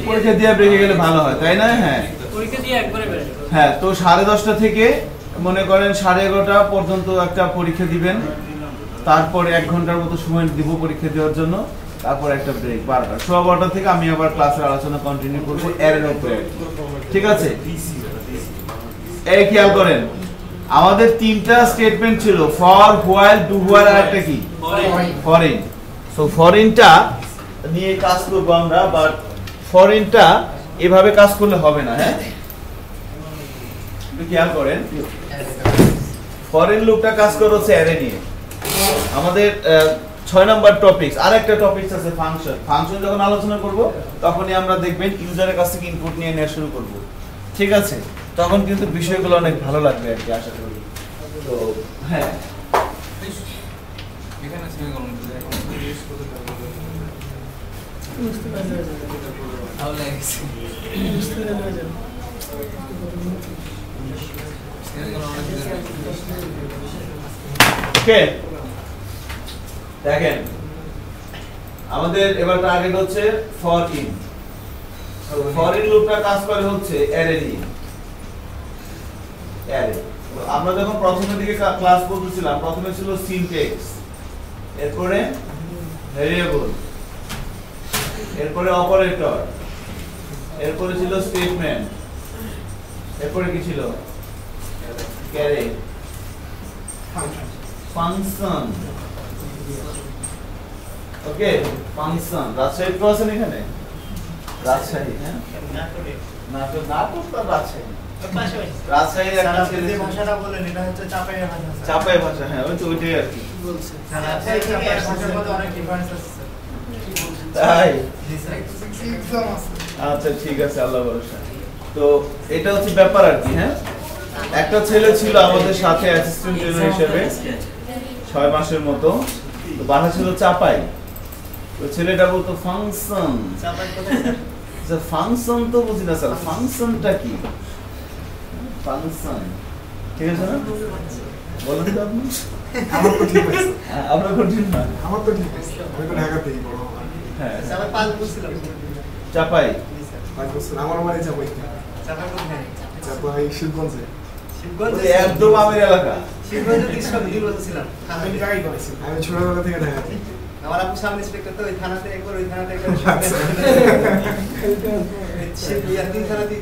S1: পরীক্ষা দিয়ে ব্রেকে গেলে ভালো হয়, তাই না? হ্যাঁ, হ্যাঁ, তো 10:30 থেকে মনে করেন 11:30 পর্যন্ত একটা পরীক্ষা দিবেন, তারপরে 1 ঘন্টার মতো সময় দিব পরীক্ষা দেওয়ার জন্য, তারপর একটা ব্রেক 12টা। 12:15 থেকে আমি আবার ক্লাসের আলোচনা কন্টিনিউ করবো এর উপরে। ঠিক আছে, এই খেয়াল করেন, আমাদের 3টা স্টেটমেন্ট ছিল, ফর, হোয়াইল, ডু হোয়াইল আর একটা কি ফরেন। সো ফরেনটা নিয়ে কাজ করবো আমরা, বাট ফরেনটা এভাবে কাজ করলে হবে না। হ্যাঁ, খেয়াল করেন, ফরেন লুপটা কাজ করে হচ্ছে অ্যারে নিয়ে। আমাদের 6 নাম্বার টপিকস, আর একটা টপিকস আছে ফাংশন। ফাংশন যখন আলোচনা করব তখনই আমরা দেখবেন ইউজারের কাছ থেকে ইনপুট নিয়ে নেওয়া শুরু করব। ঠিক আছে, তখন কিন্তু বিষয়গুলো অনেক ভালো লাগবে আর কি, আশা করি। তো হ্যাঁ,
S6: এখানে সেমিকোলন দিলে এখন ইউজ করতে পারবো। ভালো লাগছে
S1: ওকে। দেখেন, আমাদের এবার টার্গেট হচ্ছে ফর ইন। ফর ইন লুপটা কাজ করে হচ্ছে অ্যারে নিয়ে। অ্যারে, আমরা যখন প্রথমের দিকে ক্লাস করতেছিলাম, প্রথমে ছিল সিনট্যাক্স, এরপরে ভেরিয়েবল, এরপরে অপারেটর, এরপরে ছিল স্টেটমেন্ট, এরপরে কি ছিল? ক্যারে, ফাংশন। ওকে, ফাংশন। রাজশাহী তো আছেন এখানে? রাজশাহী, হ্যাঁ, নাটক নাটক তো রাজশাহী। রাজশাহীর একটা
S5: যে ভাষাটা বলেন এটা হচ্ছে চাপাই ভাষা।
S1: চাপাই ভাষা, হ্যাঁ, ওই তো ওইটাই আর কি।
S5: রাজশাহী থেকে এর ভাষার মধ্যে অনেক ডিফারেন্স আছে।
S1: তাই?
S2: এক্সাম আছে।
S1: আচ্ছা, ঠিক আছে, আল্লাহ ভরসা। তো এটা হচ্ছে ব্যাপার আর কি। হ্যাঁ, একটা ছেলে ছিল আমাদের সাথে অ্যাসিস্ট্যান্ট ট্রেনার হিসেবে 6 মাসের মতো। তো বাসা ছিল চাপাই। তো ছেলেটা বলতো ফাংশন।
S5: চাপাই কোথায়?
S1: স্যার ফাংশন তো বুঝি না স্যার, ফাংশনটা কি? ফাংশন, ঠিক আছে না? বলেন তো আপনি।
S2: আমার তো ঠিক আছে।
S1: আপনার কঠিন না?
S2: আমার তো ঠিক আছে। আমি তো ঢাকা থেকেই বড়।
S1: হ্যাঁ,
S5: চাপাই পাল বুঝছিলাম।
S1: চাপাই।
S2: ভাই বলছেন আমার বাড়ি যাবো একটু।
S5: চাপাই কোথায়?
S2: চাপাই শিবগঞ্জে।
S5: শিবগঞ্জ।
S1: ওই একদম আমের এলাকা।
S5: শিবগঞ্জে 30 বছর ছিলাম।
S2: আমি ট্রাই করেছি। আমি ছোটবেলা থেকে ঢাকাতে।
S5: আমার আপু সামনে ইন্সপেক্টর তো ওই থানাতে একবার ওই থানাতে একবার সে বিয়ার দিন থানাতে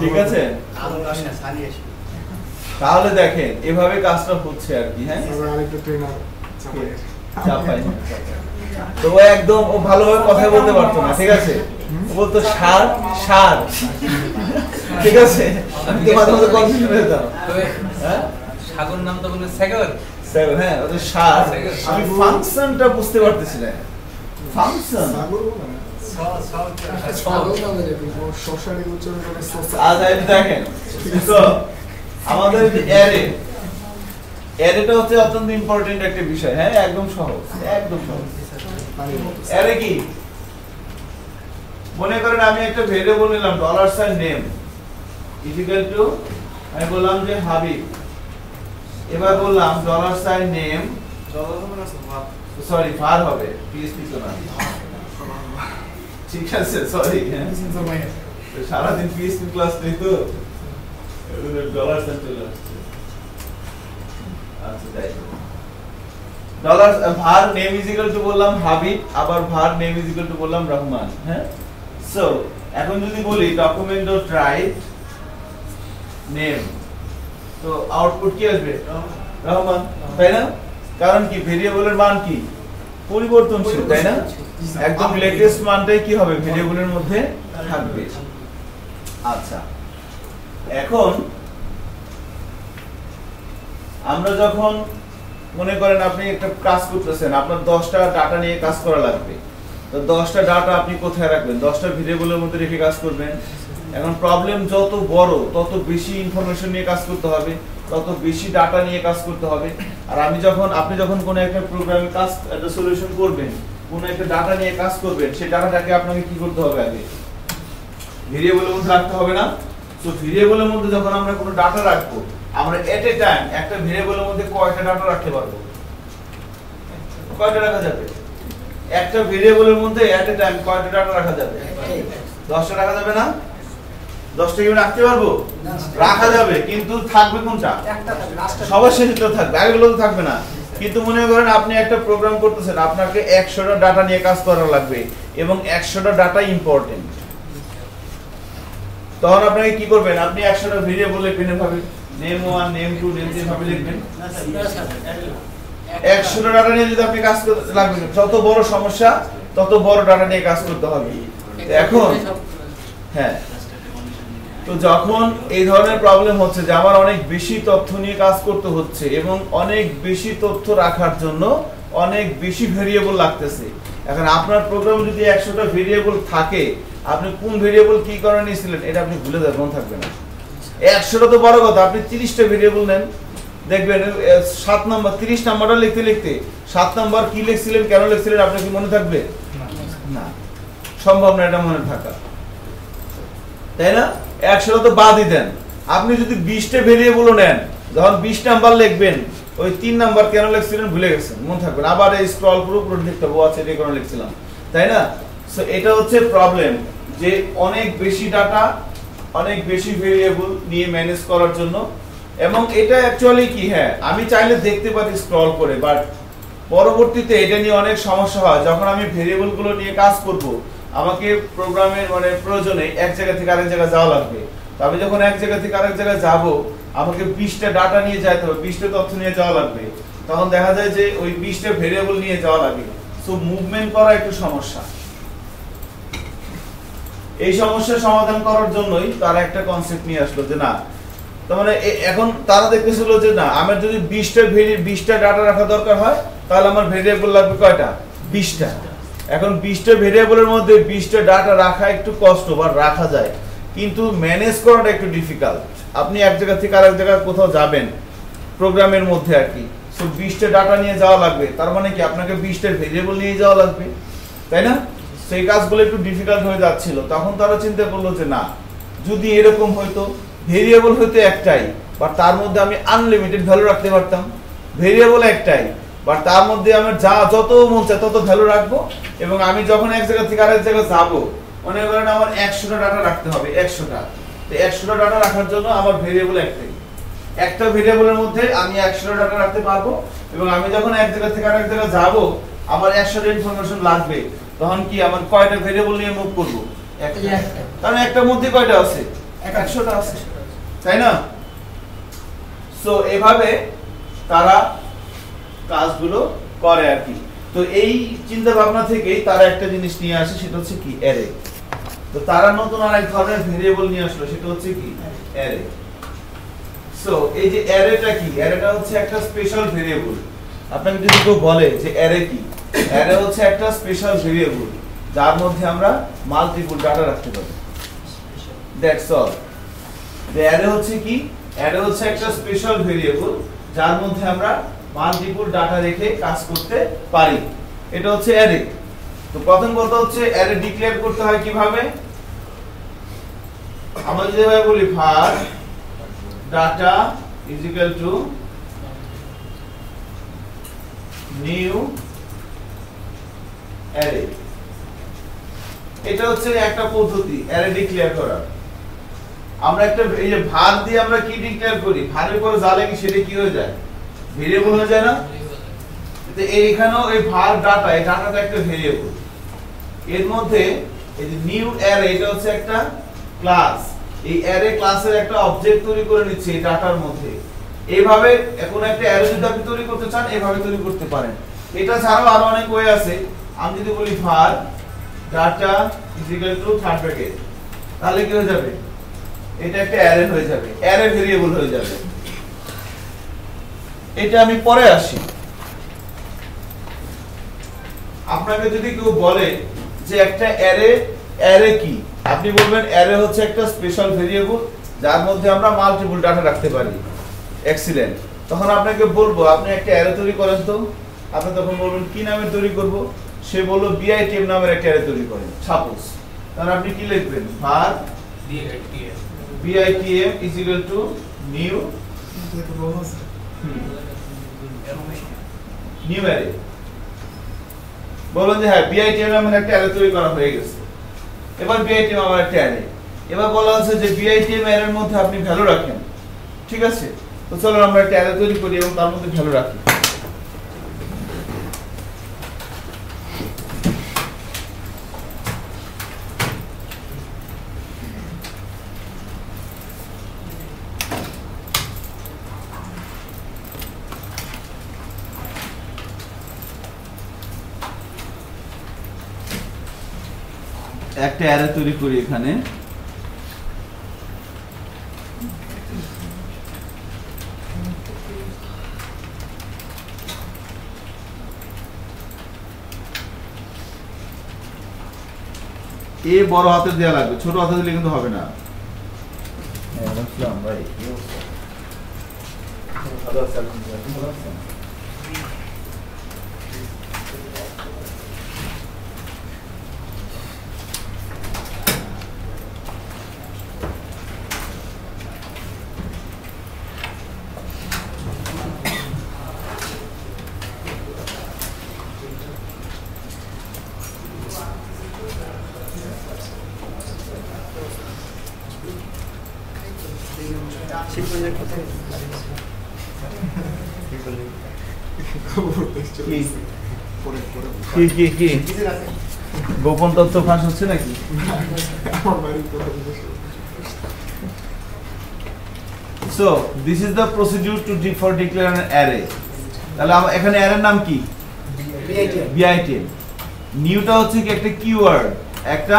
S1: ঠিক আছে?
S5: আমরা আসলে সারি আসি
S1: তাহলে দেখেন এভাবে কাজটা হচ্ছে আর কি, হ্যাঁ?
S2: তারপর আরেকটা ট্রেনার চাপায়ের।
S1: চাপাই। তো ও একদম ও ভালোভাবে কথা বলতে পারতো না, ঠিক আছে? ও বলতো সার সার, ঠিক আছে? আমি তো মাঝে মাঝে কনফিউজ হয়ে যেতাম। হ্যাঁ
S6: সাগর নাম তো বলে সাগর।
S1: হ্যাঁ ওদের সার, আমি ফাংশনটা বুঝতে পারতেছি না। ফাংশন
S2: সাগর বলে না? সাগর না বলে, ও শশারি উচ্চারণ করে সোসা।
S1: আজ আপনি দেখেন তো আমাদের যে অ্যারেটা হচ্ছে অত্যন্ত ইম্পর্টেন্ট একটা বিষয়, হ্যাঁ? একদম সহজ, একদম সহজ।
S2: পানির মতো।
S1: অ্যারে কি? মনে করেন আমি একটা ভেরিয়েবল নিলাম $নেম ইকুয়াল টু, আমি বললাম যে হাবিব, এবার বললাম $নেম, সরি var হবে, PHP তো না, ঠিক আছে? সরি, হ্যাঁ তো সারাদিন PHP ক্লাস নেই তো ডলার সাইন চলে আসছে। আচ্ছা তাই dollar var name is equal to বললাম হাবিব, আবার var name is equal to বললাম রহমান, হ্যাঁ? সো এখন যদি বলি document.write name, তো আউটপুট কি আসবে? রহমান, তাই না? কারণ কি ভেরিয়েবলের মান কি পরিবর্তনশীল, তাই না? একদম লেটেস্ট মানটাই কি হবে ভেরিয়েবলের মধ্যে থাকবে। আচ্ছা এখন আমরা যখন মনে করেন আপনি একটা কাজ করতেছেন, আপনার 10টা ডাটা নিয়ে কাজ করা লাগবে, তো 10টা ডাটা আপনি কোথায় রাখবেন? 10টা ভেরিয়েবলের মধ্যে রেখে কাজ করবেন। এখন প্রবলেম যত বড় তত বেশি ইনফরমেশন নিয়ে কাজ করতে হবে, তত বেশি ডাটা নিয়ে কাজ করতে হবে। আর আপনি যখন কোনো একটা প্রোগ্রামে কাজ একটা সলিউশন করবেন, কোনো একটা ডাটা নিয়ে কাজ করবেন, সেই ডাটাটাকে আপনাকে কি করতে হবে? আগে ভেরিয়েবলের মধ্যে রাখতে হবে না? তো ভেরিয়েবলের মধ্যে যখন আমরা কোনো ডাটা রাখবো, আমরা এট এ টাইম একটা ভেরিয়েবলের মধ্যে কয়টা ডাটা রাখতে পারবো? কয়টা রাখা যাবে? একটা ভেরিয়েবলের মধ্যে এট এ টাইম কয়টা ডাটা রাখা যাবে? 10টা রাখা যাবে না? 10টা কি রাখতে পারবো? রাখা যাবে, কিন্তু থাকবে কোনটা? সবার শেষে তো থাকবে, আগেগুলো তো থাকবে না। কিন্তু মনে করেন আপনি একটা প্রোগ্রাম করতেছেন, আপনাকে 100টা ডাটা নিয়ে কাজ করা লাগবে এবং 100টা ডাটা ইম্পর্টেন্ট। তখন আপনাকে কি করবেন? আপনি 100টা ভেরিয়েবল লিখবেন, এভাবে name1 name2 name3 ভাবে লিখবেন। 100টা ডাটা নিয়ে যদি আপনি কাজ করতে লাগবে, যত বড় সমস্যা তত বড় ডাটা নিয়ে কাজ করতে হবে। এখন হ্যাঁ, তো যখন এই ধরনের প্রবলেম হচ্ছে যে আমার অনেক বেশি তথ্য নিয়ে কাজ করতে হচ্ছে এবং অনেক বেশি তথ্য রাখার জন্য অনেক বেশি ভেরিয়েবল লাগতেছে, এখন আপনার প্রোগ্রামে যদি 100টা ভেরিয়েবল থাকে, আপনি কোন ভেরিয়েবল কি করে নিয়েছিলেন এটা আপনি ভুলে যাবেন, মনে থাকবে না। 100টা তো বড় কথা, আপনি 30টা ভেরিয়েবল নেন, দেখবেন 7 নাম্বার 30 নাম্বারটা লিখতে লিখতে 7 নাম্বার কি লিখছিলেন, কেন লিখছিলেন আপনার কি মনে থাকবে? না, সম্ভব না এটা মনে থাকা, তাই না? 100টা তো বাদই দেন। আপনি যদি 20টা ভেরিয়েবল নেন, যখন 20 নাম্বার লিখবেন, ওই 3 নাম্বার কেন লিখছিলেন ভুলে গেছেন, মনে থাকবে না, আবার এই স্ক্রল পুরো দেখতে হবে, আচ্ছা এটা কেন লিখছিলাম, তাই না? সো এটা হচ্ছে প্রবলেম, যে অনেক বেশি ডাটা, অনেক বেশি ভেরিয়েবল নিয়ে ম্যানেজ করার জন্য। এবং এটা অ্যাকচুয়ালি কি, হ্যাঁ আমি চাইলে দেখতে পারি স্ক্রল করে, বাট পরবর্তীতে এটা নিয়ে অনেক সমস্যা হয়। যখন আমি ভেরিয়েবলগুলো নিয়ে কাজ করব, আমাকে প্রোগ্রামের প্রয়োজনে এক জায়গা থেকে আরেক জায়গায় যাওয়া লাগবে। তো আমি যখন এক জায়গা থেকে আরেক জায়গায় যাব, আমাকে 20টা ডাটা নিয়ে যেতে হবে, 20টা তথ্য নিয়ে যাওয়া লাগবে। তখন দেখা যায় যে ওই 20টা ভেরিয়েবল নিয়ে যাওয়া লাগে, সো মুভমেন্ট করা একটু সমস্যা। এই সমস্যার সমাধান করার জন্যই তারা একটা কনসেপ্ট নিয়ে আসলো যে না, তার মানে এখন তারা দেখতেছিল যে না, আমার যদি 20টা ডাটা রাখা দরকার হয়, তাহলে আমার ভেরিয়েবল লাগবে কয়টা? 20টা। এখন 20টা ভেরিয়েবলের মধ্যে 20টা ডাটা রাখা একটু কষ্ট, বা রাখা যায়, কিন্তু ম্যানেজ করাটা একটু ডিফিকাল্ট। আপনি এক জায়গা থেকে আরেক জায়গায় কোথাও যাবেন প্রোগ্রামের মধ্যে আর কি, সো 20টা ডাটা নিয়ে যাওয়া লাগবে, তার মানে কি আপনাকে 20টা ভেরিয়েবল নিয়ে যাওয়া লাগবে, তাই না? সেই কাজগুলো একটু ডিফিকাল্ট হয়ে যাচ্ছিল। তখন তারা চিন্তা করলো যে না, যদি এরকম হয়তো ভেরিয়েবল হয়তো একটাই, বা তার মধ্যে আমি আনলিমিটেড ভ্যালু রাখতে পারতাম। ভেরিয়েবল একটাই, বা তার মধ্যে আমার যত মন চায় তত ভ্যালু রাখবো, এবং আমি যখন এক জায়গা থেকে আরেক জায়গায় যাবো, মনে করেন আমার 100টা ডাটা রাখতে হবে, 100টা। তো 100টা ডাটা রাখার জন্য আমার ভেরিয়েবল একটাই, একটা ভেরিয়েবলের মধ্যে আমি 100টা ডাটা রাখতে পারবো, এবং আমি যখন এক জায়গা থেকে আরেক জায়গায় যাব আমার 100টা ইনফরমেশন লাগবে, তখন কি আমার কয়টা ভেরিয়েবল নিয়ে মুভ করব? একটা। কারণ একটার মধ্যে কয়টা আছে? 100টা আছে, তাই না? সো এভাবে তারা কাজগুলো করে আর কি। তো এই চিন্তা ভাবনা থেকেই তারা একটা জিনিস নিয়ে আসে, সেটা হচ্ছে কি অ্যারে। তো তারা নতুন আরেক ধরনের ভেরিয়েবল নিয়ে আসলো, সেটা হচ্ছে কি অ্যারে। সো এই যে অ্যারেটা কি, অ্যারেটা হচ্ছে একটা স্পেশাল ভেরিয়েবল। আপনাকে যদি কেউ বলে যে অ্যারে কি, অ্যারে হচ্ছে একটা স্পেশাল ভেরিয়েবল যার মধ্যে আমরা মাল্টিপল ডাটা রাখতে পারি। That's all. the অ্যারে হচ্ছে কি, অ্যারে হচ্ছে একটা স্পেশাল ভেরিয়েবল যার মধ্যে আমরা মাল্টিপল ডাটা রেখে কাজ করতে পারি, এটা হচ্ছে অ্যারে। তো প্রথম কথা হচ্ছে অ্যারে ডিক্লেয়ার করতে হয় কিভাবে? আমরা যেভাবে বলি var data is equal to new array, এটা হচ্ছে একটা পদ্ধতি অ্যারে ডিক্লেয়ার করার। আমরা একটা এই যে var দিয়ে আমরা কি ডিক্লেয়ার করি, var এর পরে যা লাগে সেটা কি হয়ে যায়? ভেরিয়েবল হয়ে যায় না? তো এইখানেও এই var data, এই ডাটাটা একটা ভেরিয়েবল। এর মধ্যে এই যে নিউ অ্যারে, এটা হচ্ছে একটা ক্লাস। এই অ্যারে ক্লাসের একটা অবজেক্ট তৈরি করে নিচ্ছে এই ডাটার মধ্যে। এইভাবে এখন একটা অ্যারে যদি আপনি তৈরি করতে চান, এইভাবে তৈরি করতে পারেন। এটা ছাড়াও আরো অনেক ওয়ে আছে। আমি যদি বলি var data is equal to third bracket, তাহলে কি হয়ে যাবে? এটা একটা অ্যারে হয়ে যাবে, অ্যারে ভেরিয়েবল হয়ে যাবে। এটা আমি পরে আসি। আপনাকে যদি কেউ বলে যে একটা অ্যারে, অ্যারে কি, আপনি বলবেন অ্যারে হচ্ছে একটা স্পেশাল ভেরিয়েবল যার মধ্যে আমরা মাল্টিপল ডাটা রাখতে পারি। এক্সিলেন্ট। তখন আপনাকে বলবো আপনি একটা অ্যারে তৈরি করেন তো। আপনি তখন বলবেন কি নামে তৈরি করব? সে বলল bitm নামের একটা অ্যারে তৈরি করেন সাপোজ। তাহলে আপনি কি লিখবেন? var bitm is equal to new new array. বলুন যে হ্যাঁ bitm নামের একটা অ্যারে তৈরি করা হয়ে গেছে। এবার bitm আমার একটা অ্যারে। এবার বলা হচ্ছে যে bitm অ্যারের মধ্যে আপনি ভ্যালু রাখেন, ঠিক আছে? তো চলো আমরা একটা অ্যারে তৈরি করি এবং তার মধ্যে ভ্যালু রাখি। একটা অ্যারে তৈরি করি এখানে। এ বড় হাতে দেওয়া লাগবে, ছোট হাতে দিলে কিন্তু হবে না। ভাই গোপন তথ্য ফাঁস হচ্ছে নাকি? So this is the procedure to for declare an array. তাহলে এখানে অ্যারের নাম কি? bitm। নিউটা হচ্ছে কি একটা কিওয়ার্ড, একটা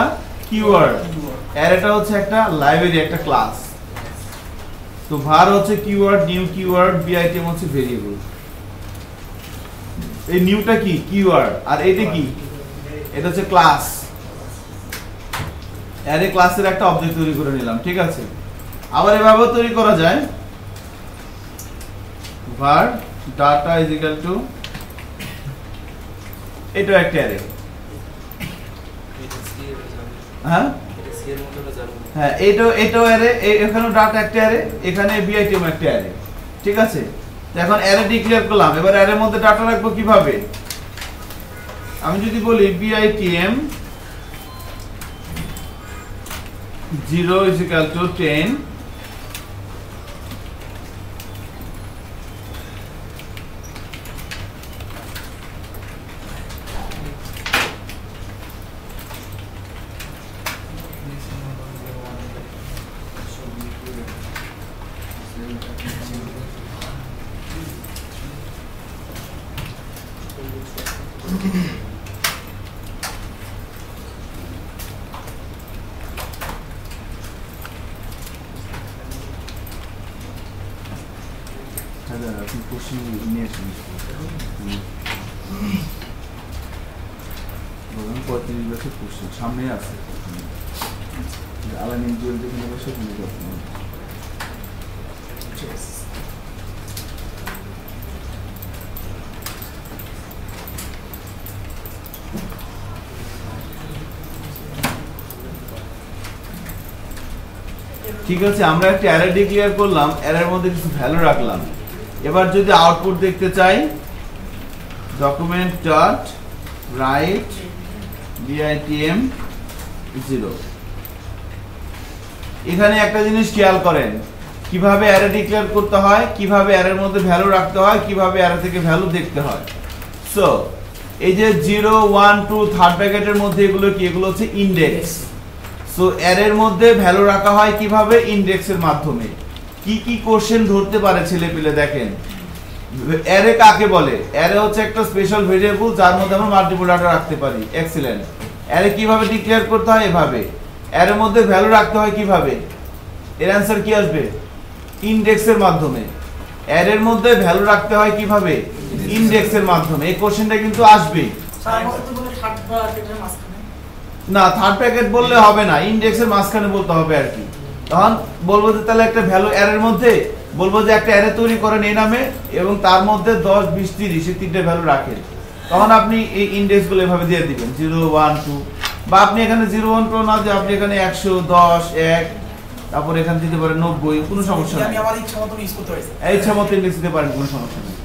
S1: কিওয়ার্ড। অ্যারেটা হচ্ছে একটা লাইব্রেরি, একটা ক্লাস। তো var হচ্ছে কিওয়ার্ড, নিউ কিওয়ার্ড, bitm হচ্ছে ভেরিয়েবল। এই নিউটা কি? কিওয়ার্ড। আর এটা কি? এটা হচ্ছে ক্লাস। অ্যারে ক্লাসের একটা অবজেক্ট তৈরি করে নিলাম, ঠিক আছে? আবার এভাবে তৈরি করা যায় var data is equal to, এটা একটা অ্যারে। হ্যাঁ হ্যাঁ, এটাও অ্যারে, এখানেও ডাটা একটা অ্যারে, এখানে bitm একটা অ্যারে, ঠিক আছে? এখন অ্যারে ডিক্লেয়ার করলাম, এবার অ্যারের মধ্যে ডাটা রাখবো কিভাবে? আমি যদি বলি bitm 0 is equal to 10, আপনি কোশ্চেন নিয়ে আসেন বলুন 35 বছর কোশ্চেন সামনে আছে আলামিন জুয়েল যেখানে বসে ওখানে করতে ঠিক আছে। আমরা একটা অ্যারে ডিক্লেয়ার করলাম, অ্যারের মধ্যে কিছু ভ্যালু রাখলাম। এবার যদি আউটপুট দেখতে চাই, ডকুমেন্ট ডট রাইট bitm 0। এখানে একটা জিনিস খেয়াল করেন, কিভাবে অ্যারে ডিক্লেয়ার করতে হয়, কিভাবে অ্যারের মধ্যে ভ্যালু রাখতে হয়, কিভাবে অ্যারে থেকে ভ্যালু দেখতে হয়। সো এই যে 0 1 2 থার্ড ব্র্যাকেটের মধ্যে এগুলো কি, এগুলো হচ্ছে ইনডেক্স। সো অ্যারের মধ্যে ভ্যালু রাখা হয় কিভাবে, ইনডেক্সের মাধ্যমে। কি কি কোশ্চেন ধরতে পারে ছেলে পেলে দেখেন। অ্যারে কাকে বলে? অ্যারে হচ্ছে একটা স্পেশাল ভেরিয়েবল যার মধ্যে আমরা মাল্টিপল ডাটা রাখতে পারি। এক্সিলেন্ট। অ্যারে কিভাবে ডিক্লেয়ার করতে হয়? এভাবে। অ্যারের মধ্যে ভ্যালু রাখতে হয় কিভাবে? এর অ্যানসার কি আসবে? ইনডেক্সের মাধ্যমে। অ্যারের মধ্যে ভ্যালু রাখতে হয় কিভাবে? ইনডেক্সের মাধ্যমে। এই কোশ্চেনটা কিন্তু আসবেই। না, থার্ড প্যাকেট বললে হবে না, ইনডেক্সের মাঝখানে বলতে হবে আর কি। তখন বলবো যে তাহলে একটা ভ্যালু অ্যারের মধ্যে বলবো যে একটা অ্যারে তৈরি করেন এই নামে এবং তার মধ্যে 10 20 30 এই তিনটে ভ্যালু রাখেন। তখন আপনি এই ইনডেক্সগুলো এভাবে দিয়ে দিবেন 0 1 2, বা আপনি এখানে 0 1 2 না দিয়ে আপনি এখানে 100 10 1, তারপর এখানে দিতে পারেন 90, কোনো সমস্যা নেই।
S2: আমি আমার ইচ্ছা মতো ইউজ করতে পারি।
S1: ইচ্ছা মতো ইনডেক্স দিতে পারেন, কোনো সমস্যা নেই।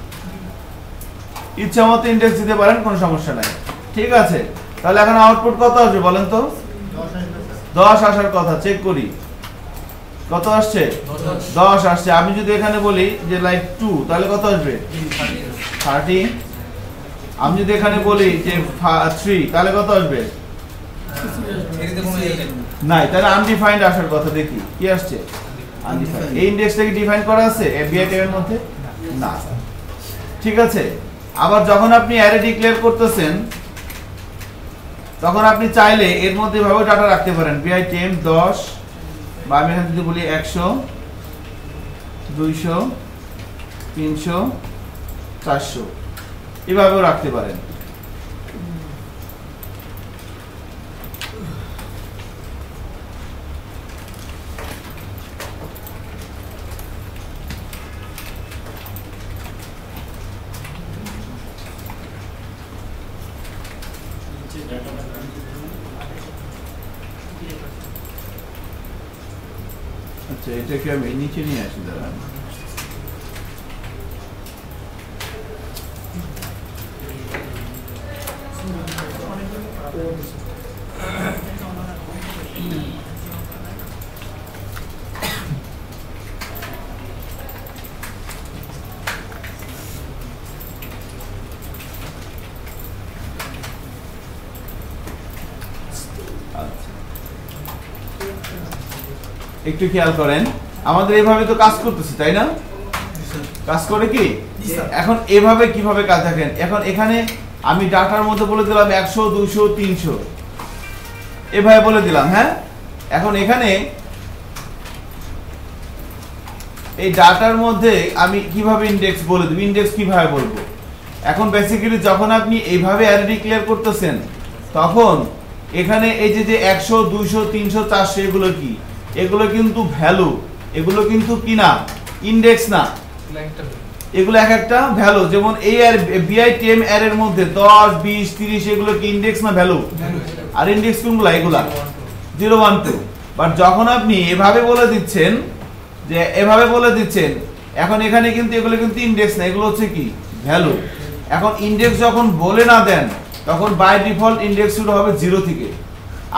S1: ইচ্ছা মতো ইনডেক্স দিতে পারেন, কোনো সমস্যা নাই। ঠিক আছে, তাহলে এখন আউটপুট কত আসবে বলেন তো? 10 আসার কথা, চেক করি কত আসছে। 10 আসছে। আমি যদি এখানে বলি যে লাইক 2, তাহলে কত আসবে? 30। আমি যদি এখানে বলি যে 3, তাহলে কত আসবে? নাই, তাহলে আনডিফাইন্ড আসার কথা। দেখি কি আসছে, আনডিফাইন্ড। এই ইনডেক্সটা কি ডিফাইন করা আছে bitm এর মধ্যে? না। ঠিক আছে, আবার যখন আপনি অ্যারে ডিক্লেয়ার করতেছেন তখন আপনি চাইলে এর মধ্যে এভাবে ডাটা রাখতে পারেন bitm 10, বা আমি এখানে যদি বলি 100 200 300 400, এভাবেও রাখতে পারেন। আচ্ছা, এটাকে আমি নিচে নিয়ে আসি, দাঁড়ান। একটু খেয়াল করেন, আমাদের এভাবে তো কাজ করতেছি, তাই না? কাজ করে কি? এখন এভাবে কিভাবে কাজ দেখেন। এখন এখানে আমি ডাটার মধ্যে বলে দিলাম 100 200 300, এভাবে বলে দিলাম। হ্যাঁ, এখন এখানে এই ডাটার মধ্যে আমি কিভাবে ইনডেক্স বলে দেব, ইনডেক্স কিভাবে বলবো? এখন বেসিক্যালি যখন আপনি এইভাবে অ্যারে ডিক্লেয়ার করতেছেন তখন এখানে এই যে 100 200 300 400 এগুলো কি? এগুলো কিন্তু ভ্যালু, এগুলো কিন্তু কি না, ইনডেক্স না, এগুলো এক একটা ভ্যালু। যেমন এই bitm অ্যারের মধ্যে 10 20 30 এগুলো কি ইনডেক্স না ভ্যালু? আর ইনডেক্স কোনগুলো? এগুলা 0 1 2। বাট যখন আপনি এভাবে বলে দিচ্ছেন, যে এভাবে বলে দিচ্ছেন, এখন এখানে কিন্তু এগুলো কিন্তু ইনডেক্স না, এগুলো হচ্ছে কি ভ্যালু। এখন ইনডেক্স যখন বলে না দেন তখন বাই ডিফল্ট ইনডেক্স শুরু হবে 0 থেকে।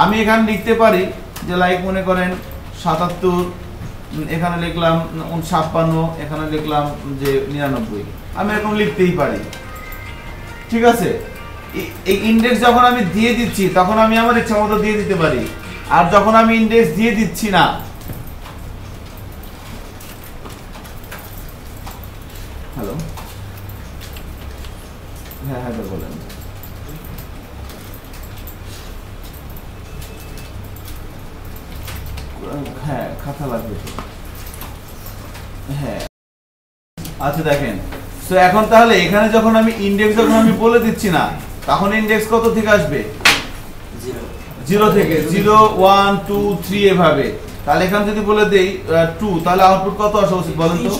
S1: আমি এখানে লিখতে পারি যে লাইক মনে করেন 77, এখানে লিখলাম 56, এখানে লিখলাম যে 99, আমি এরকম লিখতেই পারি। ঠিক আছে, এই ইনডেক্স যখন আমি দিয়ে দিচ্ছি তখন আমি আমার ইচ্ছা মতো দিয়ে দিতে পারি। আর যখন আমি ইনডেক্স দিয়ে দিচ্ছি না, হ্যালো, হ্যাঁ হ্যাঁ বলেন। খাতা লাগবে। হ্যাঁ আচ্ছা দেখেন, সো এখন তাহলে এখানে যখন আমি ইনডেক্স যখন আমি বলে দিচ্ছি না, তখন ইনডেক্স কত থেকে আসবে? 0 থেকে, 0 1 2 3 এভাবে। তাহলে এখানে যদি বলে দেই 2, তাহলে আউটপুট কত আসা উচিত বলেন তো?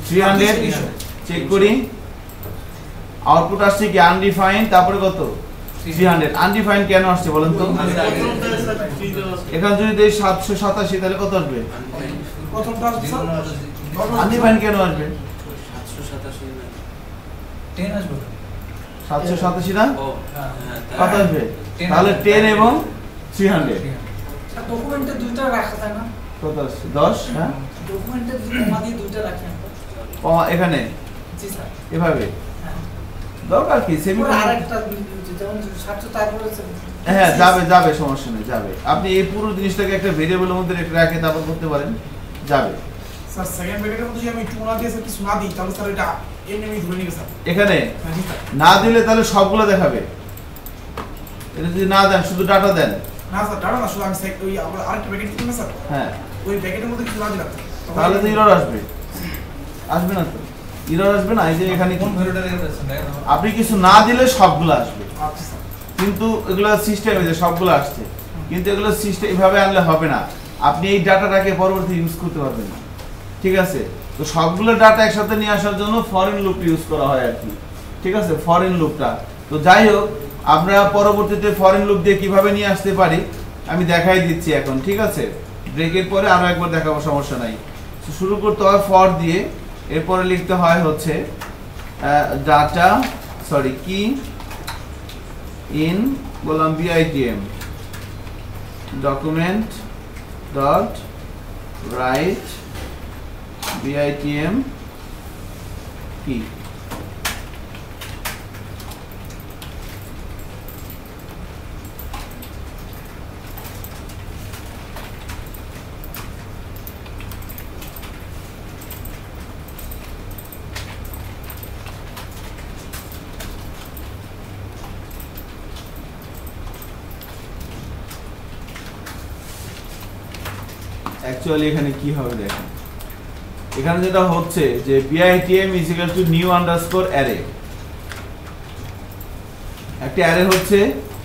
S1: 300। চেক করি, আউটপুট আসছে কি আনডিফাইন্ড, তারপরে কত? 300। আনডিফাইন্ড কেন আসছে বলেন তো? এখানে যদি দেই 787, তাহলে কত আসবে? আনডিফাইন্ড কেন আসবে?
S6: 10 আসবে
S1: 787 না কত আসবে? তাহলে 10 এবং 300
S7: ডকুমেন্টে দুইটা রাখা যায় না?
S1: কত আসছে? 10। হ্যাঁ
S7: ডকুমেন্টে কমা দিয়ে দুইটা রাখেন।
S1: কমা এখানে
S7: জি স্যার।
S1: এভাবে দরকার কি? সেমিকোলন
S7: আরেকটা যেমন 700 তারপরে
S1: হ্যাঁ যাবে যাবে, সমস্যা নেই, যাবে। আপনি এই পুরো জিনিসটাকে একটা ভেরিয়েবলের মধ্যে রেখে তারপর করতে পারেন, যাবে।
S2: স্যার সেকেন্ড ব্র্যাকেটের মধ্যে যদি আমি একটু না দিয়ে স্যার কিছু না দিই তাহলে স্যার এটা এমনি ধরে নিবে স্যার।
S1: এখানে
S2: হ্যাঁ জি স্যার।
S1: না দিলে তাহলে সবগুলো দেখাবে। এটা যদি না দেন, শুধু ডাটা দেন,
S2: না স্যার ডাটা না, শুধু আমি ওই আমরা আরেকটা ব্র্যাকেট দিই না স্যার,
S1: হ্যাঁ
S2: ওই ব্র্যাকেটের মধ্যে কিছু না দিলাম
S1: তাহলে তো এরর আসবে। আসবে না তো? এরর আসবে না? এই যে এখানে
S6: কোন ভ্যালুটা রেখেছেন দেখেন
S1: আপনি কিছু না দিলে সবগুলো আসবে,
S2: আচ্ছা স্যার।
S1: কিন্তু এগুলো সিস্টেমে যে সবগুলো আসছে, কিন্তু এগুলো সিস্টেম এভাবে আনলে হবে না। আপনি এই ডাটাটাকে পরবর্তী ইউজ করতে পারবেন না, ঠিক আছে? তো সবগুলো ডাটা একসাথে নিয়ে আসার জন্য ফরেন লুপ ইউজ করা হয় আর কি, ঠিক আছে? ফরেন লুপটা তো যাই হোক, আমরা পরবর্তীতে ফরেন লুপ দিয়ে কিভাবে নিয়ে আসতে পারি আমি দেখাই দিচ্ছি এখন, ঠিক আছে? ব্রেকের পরে আরো একবার দেখাবো, সমস্যা নাই। শুরু করতে হয় ফর দিয়ে, এরপরে লিখতে হয় হচ্ছে ডাটা কি ইন বললাম bitm document dot write bitm কি অ্যাকচুয়ালি এখানে কি হবে দেখেন, এখানে যেটা হচ্ছে যে bitm is equal to new underscore array। একটা অ্যারে হচ্ছে,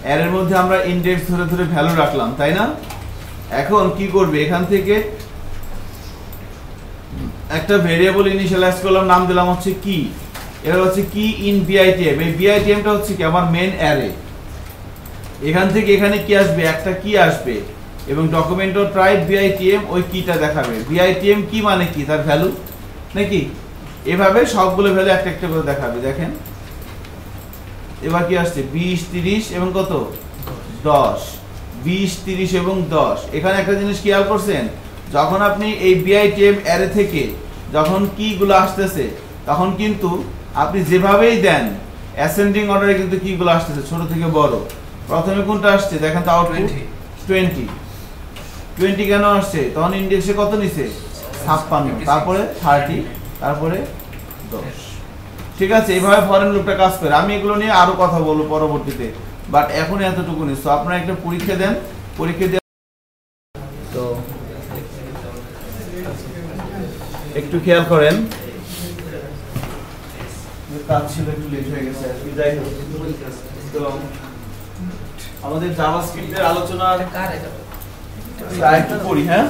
S1: অ্যারের মধ্যে আমরা ইনডেক্স ধরে ধরে ভ্যালু রাখলাম, তাই না? এখন কি করবে, এখান থেকে একটা ভেরিয়েবল ইনিশিয়ালাইজ করলাম, নাম দিলাম হচ্ছে কি। এবার হচ্ছে কি ইন bitm, এই bitmটা হচ্ছে কি আমার মেন অ্যারে। এখান থেকে এখানে কি আসবে, একটা কি আসবে, এবং ডকুমেন্ট ডট রাইট bitm ওই কিটা দেখাবে। bitm কি মানে কি, তার ভ্যালু নাকি? এভাবে সবগুলো ভ্যালু একটা একটা করে দেখাবে। দেখেন এবার কি আসছে, 20 30 এবং কত 10, 20 30 এবং 10। এখানে একটা জিনিস খেয়াল করছেন, যখন আপনি এই bitm অ্যারে থেকে যখন কি গুলো আসতেছে, তখন কিন্তু আপনি যেভাবেই দেন অ্যাসেন্ডিং অর্ডারে কিন্তু কি গুলো আসতেছে ছোট থেকে বড়। প্রথমে কোনটা আসছে দেখেন তো, আউটপুট 20 কেন আসছে? তখন ইনডেক্সে কত নিছে 56, তারপরে 30, তারপরে 10, ঠিক আছে? এইভাবে ফরেন লুপটা কাজ করে। আমি এগুলো নিয়ে আরো কথা বলবো পরবর্তীতে, বাট এখন এতটুকু নিস। তো আপনারা একটা পরীক্ষা দেন, পরীক্ষা দিয়ে তো একটু খেয়াল করেন, কাজ ছিল একটু লেট হয়ে গেছে আর কি। যাই হোক, তো আমাদের জাভাস্ক্রিপ্টের আলোচনা একটু করি। হ্যাঁ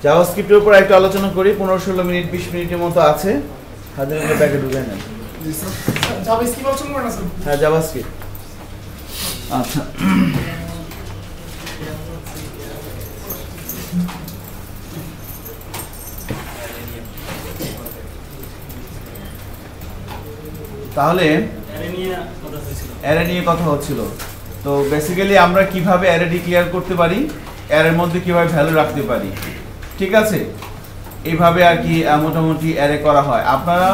S1: জাভাস্ক্রিপ্টের উপর একটু আলোচনা করি। 15-16 মিনিট 20 মিনিটের মতো আছে, হাজার ব্যাগে ঢুকে নেন।
S2: জাভাস্ক্রিপ্ট আলোচনা করেন না স্যার?
S1: হ্যাঁ জাভাস্ক্রিপ্ট। আচ্ছা তাহলে অ্যারে নিয়ে কথা হচ্ছিল। তো বেসিক্যালি আমরা কিভাবে অ্যারে ডিক্লেয়ার করতে পারি, অ্যারের মধ্যে কিভাবে ভ্যালু রাখতে পারি, ঠিক আছে? এইভাবে আর কি মোটামুটি অ্যারে করা হয়। আপনারা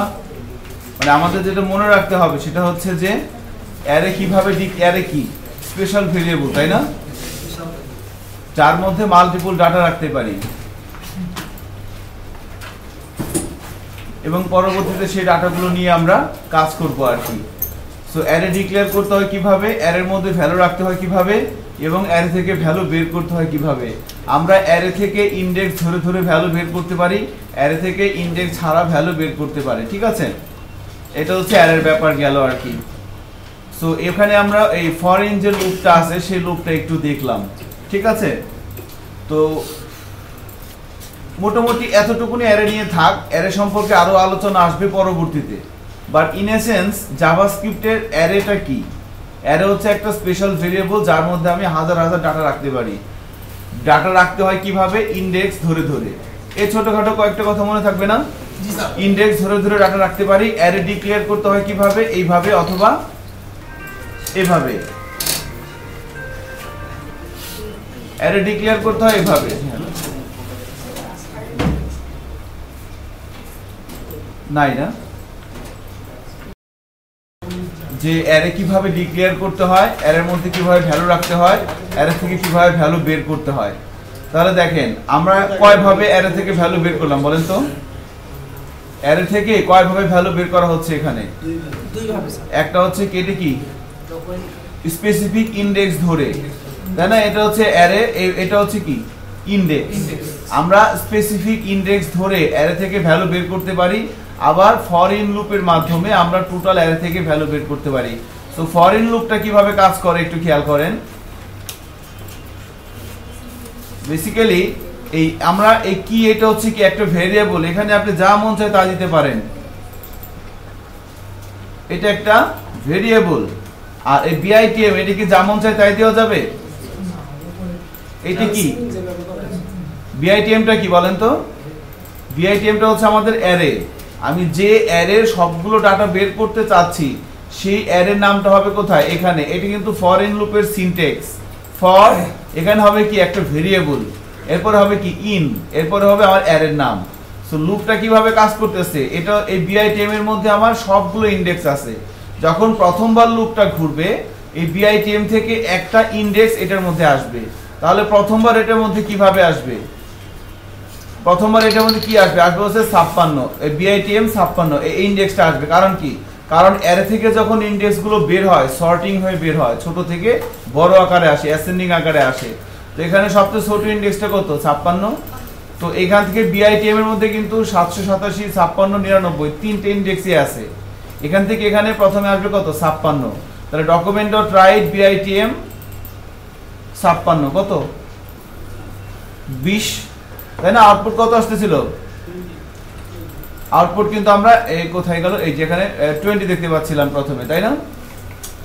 S1: মানে আমাদের যেটা মনে রাখতে হবে সেটা হচ্ছে যে অ্যারে কিভাবে, অ্যারে কি স্পেশাল ভেরিয়েবল, তাই না? যার মধ্যে মাল্টিপল ডাটা রাখতে পারি এবং পরবর্তীতে সেই ডাটাগুলো নিয়ে আমরা কাজ করব আর কি। সো অ্যারে ডিক্লেয়ার করতে হয় কিভাবে, অ্যারের মধ্যে ভ্যালু রাখতে হয় কিভাবে, এবং অ্যারে থেকে ভ্যালু বের করতে হয় কিভাবে। আমরা অ্যারে থেকে ইনডেক্স ধরে ধরে ভ্যালু বের করতে পারি, অ্যারে থেকে ইনডেক্স ছাড়া ভ্যালু বের করতে পারি, ঠিক আছে। এটা হচ্ছে অ্যারের ব্যাপার গেল আর কি। সো এখানে আমরা এই ফরেন যে লুপটা আছে সেই লুপটা একটু দেখলাম, ঠিক আছে। তো মোটামুটি এতটুকুনি অ্যারে নিয়ে থাক, অ্যারে সম্পর্কে আরো আলোচনা আসবে পরবর্তীতে। বাট ইন এসেন্স জাভাস্ক্রিপ্টের অ্যারেটা কি? অ্যারে হচ্ছে একটা স্পেশাল ভেরিয়েবল যার মধ্যে আমি হাজার হাজার ডাটা রাখতে পারি। ডাটা রাখতে হয় কিভাবে? ইনডেক্স ধরে ধরে। এই ছোটখাটো কয়েকটা কথা মনে থাকবে না? ইনডেক্স ধরে ধরে ডাটা রাখতে পারি। অ্যারে ডিক্লেয়ার করতে হয় কিভাবে? এইভাবে অথবা এভাবে। অ্যারে ডিক্লেয়ার করতে হয় এভাবে, নাই না যে অ্যারে কিভাবে ডিক্লেয়ার করতে হয়, অ্যারের মধ্যে কিভাবে ভ্যালু রাখতে হয়, অ্যারে থেকে কিভাবে ভ্যালু বের করতে হয়। তাহলে দেখেন আমরা কয়ভাবে অ্যারে থেকে ভ্যালু বের করলাম বলেন তো? অ্যারে থেকে কয়ভাবে ভ্যালু বের করা হচ্ছে এখানে?
S7: দুইভাবে স্যার।
S1: একটা হচ্ছে কেটে কি স্পেসিফিক ইনডেক্স ধরে, তাই না? এটা হচ্ছে অ্যারে, এটা হচ্ছে কি ইনডেক্স। আমরা স্পেসিফিক ইনডেক্স ধরে অ্যারে থেকে ভ্যালু বের করতে পারি। আবার ফর-ইন লুপের মাধ্যমে আমরা টোটাল অ্যারে থেকে ভ্যালু বের করতে পারি। সো ফর-ইন লুপটা কিভাবে কাজ করে একটু খেয়াল করেন। বেসিক্যালি এই আমরা এই কি, এটা হচ্ছে কি একটা ভেরিয়েবল, এখানে আপনি যা মন চায় তা দিতে পারেন। এটা একটা ভেরিয়েবল। আর এই বিআইটিএম এটা কি যা মন চায় তাই দেওয়া যাবে? এটা কি বিআইটিএমটা কি বলেন তো? বিআইটিএমটা হচ্ছে আমাদের অ্যারে। আমি যে অ্যারের সবগুলো ডাটা বের করতে চাচ্ছি সেই অ্যারের নামটা হবে কোথায়? এখানে। এটা কিন্তু ফর-ইন লুপের সিনট্যাক্স। ফর এখানে হবে কি একটা ভেরিয়েবল, এরপর হবে কি ইন, এরপর হবে আমার অ্যারের নাম। সো লুপটা কিভাবে কাজ করতেছে? এটা এই বিআইটিএম এর মধ্যে আমার সবগুলো ইনডেক্স আছে। যখন প্রথমবার লুপটা ঘুরবে এই বিআইটিএম থেকে একটা ইনডেক্স এটার মধ্যে আসবে। তাহলে প্রথমবার এটার মধ্যে কিভাবে আসবে? প্রথমবার এটার মধ্যে কি আসবে? আসবে হচ্ছে 56, এই বিআইটিএম 56 এই ইনডেক্সটা আসবে। কারণ কি? কারণ অ্যারে থেকে যখন ইনডেক্স গুলো বের হয় সর্টিং হয়ে বের হয়, ছোট থেকে বড় আকারে আসে, অ্যাসেন্ডিং আকারে আসে। তো এখানে সবচেয়ে ছোট ইনডেক্সটা কত? 56। তো এখান থেকে বিআইটিএম এর মধ্যে কিন্তু 787, 56, 99 তিনটে ইনডেক্সই আছে। এখান থেকে এখানে প্রথমে আসবে কত? 56। তাহলে document.write বিআইটিএম 56 কত? 20, তাই না? আউটপুট কত আসতেছিল? আউটপুট কিন্তু আমরা এই কোথায় গেল, এই যেখানে 20 দেখতে পাচ্ছিলাম প্রথমে, তাই না?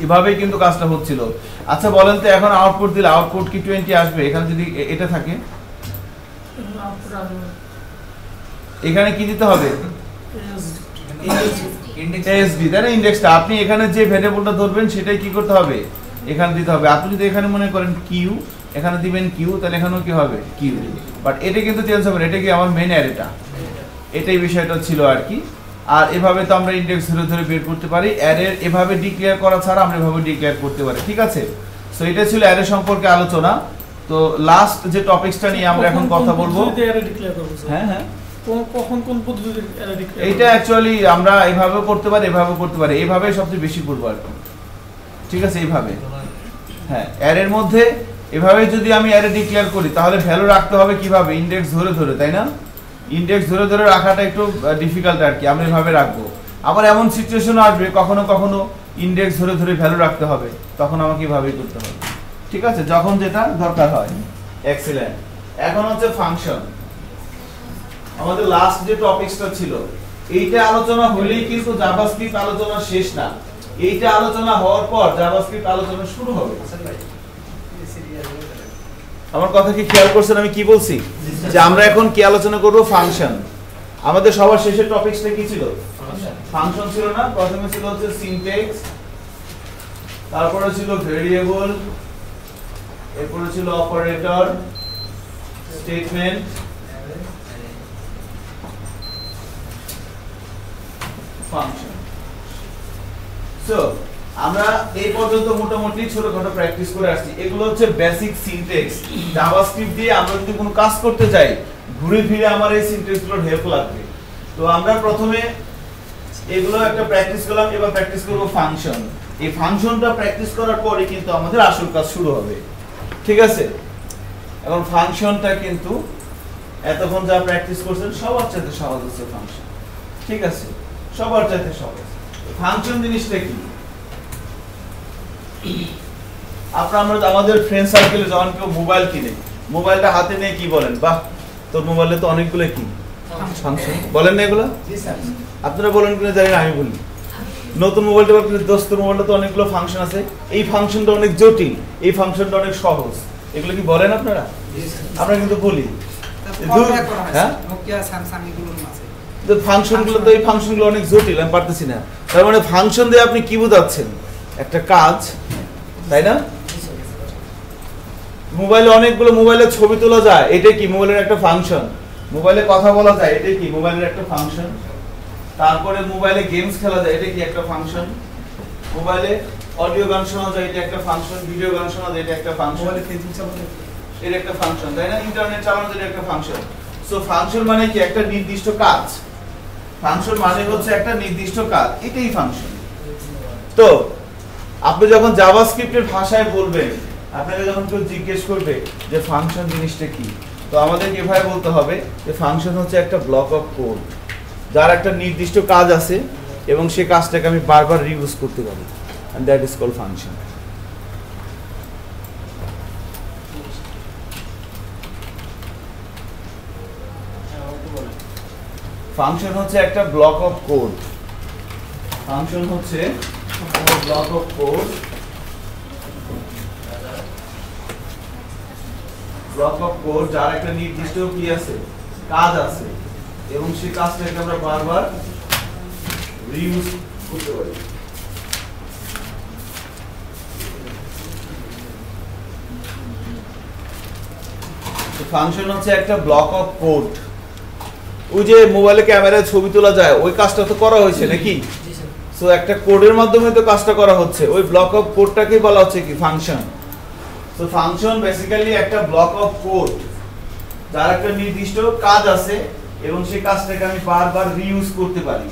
S1: এভাবেই কিন্তু কাজটা হচ্ছিল। আচ্ছা বলেন তো এখন আউটপুট দিলে আউটপুট কি 20 আসবে? এখানে যদি এটা থাকে এখানে কি দিতে হবে? এসডি, তাই না? ইনডেক্সটা আপনি এখানে যে ভেরিয়েবলটা ধরবেন সেটাই কি করতে হবে? এখানে দিতে হবে। আপনি যদি এখানে মনে করেন কিউ, এখানে দিবেন কিউ, তাহলে এখানেও কি হবে? কিউ। বাট এটা কিন্তু চেঞ্জ হবে না, এটা কি আমার মেইন অ্যারেটা। এটাই বিষয়টা ছিল আর কি। আর এভাবে তো আমরা ইনডেক্স ধরে ধরে বের করতে পারি। অ্যারে এভাবে ডিক্লেয়ার করা ছাড়া আমরা এভাবে ডিক্লেয়ার করতে পারি, ঠিক আছে। সো এটা ছিল অ্যারে সম্পর্কে আলোচনা। তো লাস্ট যে টপিকসটা নিয়ে আমরা এখন কথা বলবো, হ্যাঁ হ্যাঁ,
S2: কখন কোন পদ্ধতিতে অ্যারে ডিক্লেয়ার?
S1: এইটা অ্যাকচুয়ালি আমরা এভাবেও করতে পারি, এভাবেও করতে পারি। এইভাবে সবচেয়ে বেশি করবো আর কি, ঠিক আছে। এইভাবে হ্যাঁ, অ্যারের মধ্যে এভাবে যদি আমি অ্যারে ডিক্লেয়ার করি তাহলে ভ্যালু রাখতে হবে কিভাবে? ইনডেক্স ধরে ধরে, তাই না? ইনডেক্স ধরে ধরে রাখাটা একটু ডিফিকাল্ট আর কি, আমরা এভাবে রাখবো। আবার এমন সিচুয়েশন আসবে কখনো কখনো ইনডেক্স ধরে ধরে ভ্যালু রাখতে হবে, তখন আমাকে এভাবেই করতে হবে, ঠিক আছে, যখন যেটা দরকার হয়। এক্সিলেন্ট। এখন হচ্ছে ফাংশন। আমাদের লাস্ট যে টপিকসটা ছিল এইটা আলোচনা হলেই কিন্তু জাভাস্ক্রিপ্ট আলোচনা শেষ না। এইটা আলোচনা হওয়ার পর জাভাস্ক্রিপ্ট আলোচনা শুরু হবে। আমার কথা কি খেয়াল করছেন আমি কি বলছি? যে আমরা এখন কি আলোচনা করব? ফাংশন। আমাদের সবার শেষের টপিকসটা কি ছিল? ফাংশন ছিল না? প্রথমে ছিল হচ্ছে সিনট্যাক্স, তারপরে ছিল ভেরিয়েবল, এরপরে ছিল অপারেটর, স্টেটমেন্ট, ফাংশন। সো আমরা এই পর্যন্ত মোটামুটি ছোটখাটো প্র্যাকটিস করে আসছি। এগুলো হচ্ছে বেসিক সিনট্যাক্স। জাভাস্ক্রিপ্ট দিয়ে আমরা যদি কোনো কাজ করতে যাই ঘুরে ফিরে আমার এই সিনট্যাক্সগুলোর হেল্প লাগবে। তো আমরা প্রথমে এগুলো একটা প্র্যাকটিস করলাম, এবার প্র্যাকটিস করব ফাংশন। এই ফাংশনটা প্র্যাকটিস করার পরে কিন্তু আমাদের আসল কাজ শুরু হবে, ঠিক আছে? এখন ফাংশনটা কিন্তু এতক্ষণ যা প্র্যাকটিস করছেন সবার চাইতে সহজ হচ্ছে ফাংশন, ঠিক আছে? সবার চাইতে সহজ। ফাংশন জিনিসটা কি? আপনারা আমাদের ফ্রেন্ড সার্কেলে যখন কেউ মোবাইল কিনে, মোবাইলটা হাতে নিয়ে কি বলেন? বাহ, তোর মোবাইলে তো অনেকগুলো কি ফাংশন, বলেন না এগুলো? আপনারা বলেন কিনা জানি না, আমি বলি। নতুন মোবাইলটা দোস্তের মোবাইলটা তো অনেকগুলো ফাংশন আছে, এই ফাংশনটা অনেক জটিল, এই ফাংশনটা অনেক সহজ, এগুলো কি বলেন আপনারা? আমরা কিন্তু বলি হ্যাঁ
S7: নোকিয়া স্যামসাং এগুলোর আছে
S1: ফাংশনগুলো, তো এই ফাংশনগুলো অনেক জটিল, আমি পারতেছি না। তার মানে ফাংশন দিয়ে আপনি কি বোঝাচ্ছেন? একটা কাজ, তাই না? মোবাইলে অনেকগুলো মোবাইলে ছবি তোলা যায়, এটা কি মোবাইলের একটা ফাংশন? মোবাইলে কথা বলা যায়, এটা কি মোবাইলের একটা ফাংশন? তারপরে মোবাইলে গেমস খেলা যায়, এটা কি একটা ফাংশন? মোবাইলে অডিও গান শোনা যায়, এটা একটা ফাংশন। ভিডিও গান শোনা যায়, এটা একটা ফাংশন। মোবাইলে ফেসবুক চালানো যায়, এটা একটা ফাংশন, তাই না? ইন্টারনেট চালানো যায়, এটা একটা ফাংশন। সো ফাংশন মানে কি? একটা নির্দিষ্ট কাজ। ফাংশন মানে হচ্ছে একটা নির্দিষ্ট কাজ, এটাই ফাংশন। তো আপনি যখন জাভাস্ক্রিপ্টের ভাষায় বলবেন, আপনাকে যখন কেউ জিজ্ঞেস করবে যে ফাংশন জিনিসটা কি, তো আমাদেরকে এভাবে বলতে হবে যে ফাংশন হচ্ছে একটা ব্লক অফ কোড, যার একটা নির্দিষ্ট কাজ আছে এবং সেই কাজটাকে আমি বারবার রিউজ করতে পারি, and that is called function. Function হচ্ছে একটা ব্লক অফ কোড, ফাংশন হচ্ছে block of code, block of code যার একটা নির্দিষ্ট কি আছে, কাজ আছে, এবং সেই কাজটাকে আমরা বারবার রিউজ করতে পারি। ফাংশন হচ্ছে একটা ব্লক অফ কোড। ওই যে মোবাইলে ক্যামেরায় ছবি তোলা যায়, ওই কাজটা তো করা হয়েছে নাকি? সো একটা কোডের মাধ্যমে তো কাজটা করা হচ্ছে, ওই ব্লক অফ কোডটাকে বলা হচ্ছে কি? ফাংশন। সো ফাংশন বেসিক্যালি একটা ব্লক অফ কোড যার একটা নির্দিষ্ট কাজ আছে এবং সেই কাজটাকে আমি বারবার রিইউজ করতে পারি।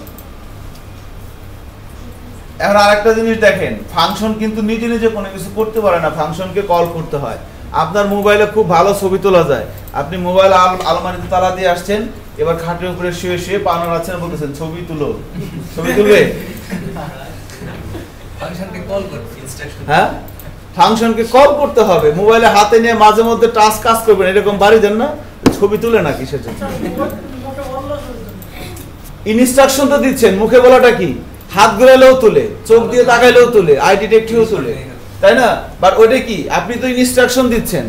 S1: এখন আরেকটা জিনিস দেখেন, ফাংশন কিন্তু নিজে নিজে কোনো কিছু করতে পারে না, ফাংশনকে কল করতে হয়। আপনার মোবাইলে খুব ভালো ছবি তোলা যায়, আপনি মোবাইল আলমারিতে তালা দিয়ে আসছেন, এবার খাটের উপরে শুয়ে শুয়ে পা নাড়াচ্ছেন, বলতেছেন ছবি তুলো, ছবি তুলবে?
S6: ফাংশনকে কল করতে ইনস্ট্রাকশন,
S1: হ্যাঁ, ফাংশনকে কল করতে হবে। মোবাইলে হাতে নিয়ে মাঝে মধ্যে টাচ কাজ করবেন, এরকম বাড়ি দেন না, ছবি তুলে না কিসের জন্য? ইনস্ট্রাকশন তো দিচ্ছেন, মুখে বলাটা কি? হাত ঘোরালেও তুলে, চোখ দিয়ে তাকাইলেও তুলে, আই ডিটেক্টিভও তুলে, তাই না? বাট ওইটা কি? আপনি তো ইনস্ট্রাকশন দিচ্ছেন।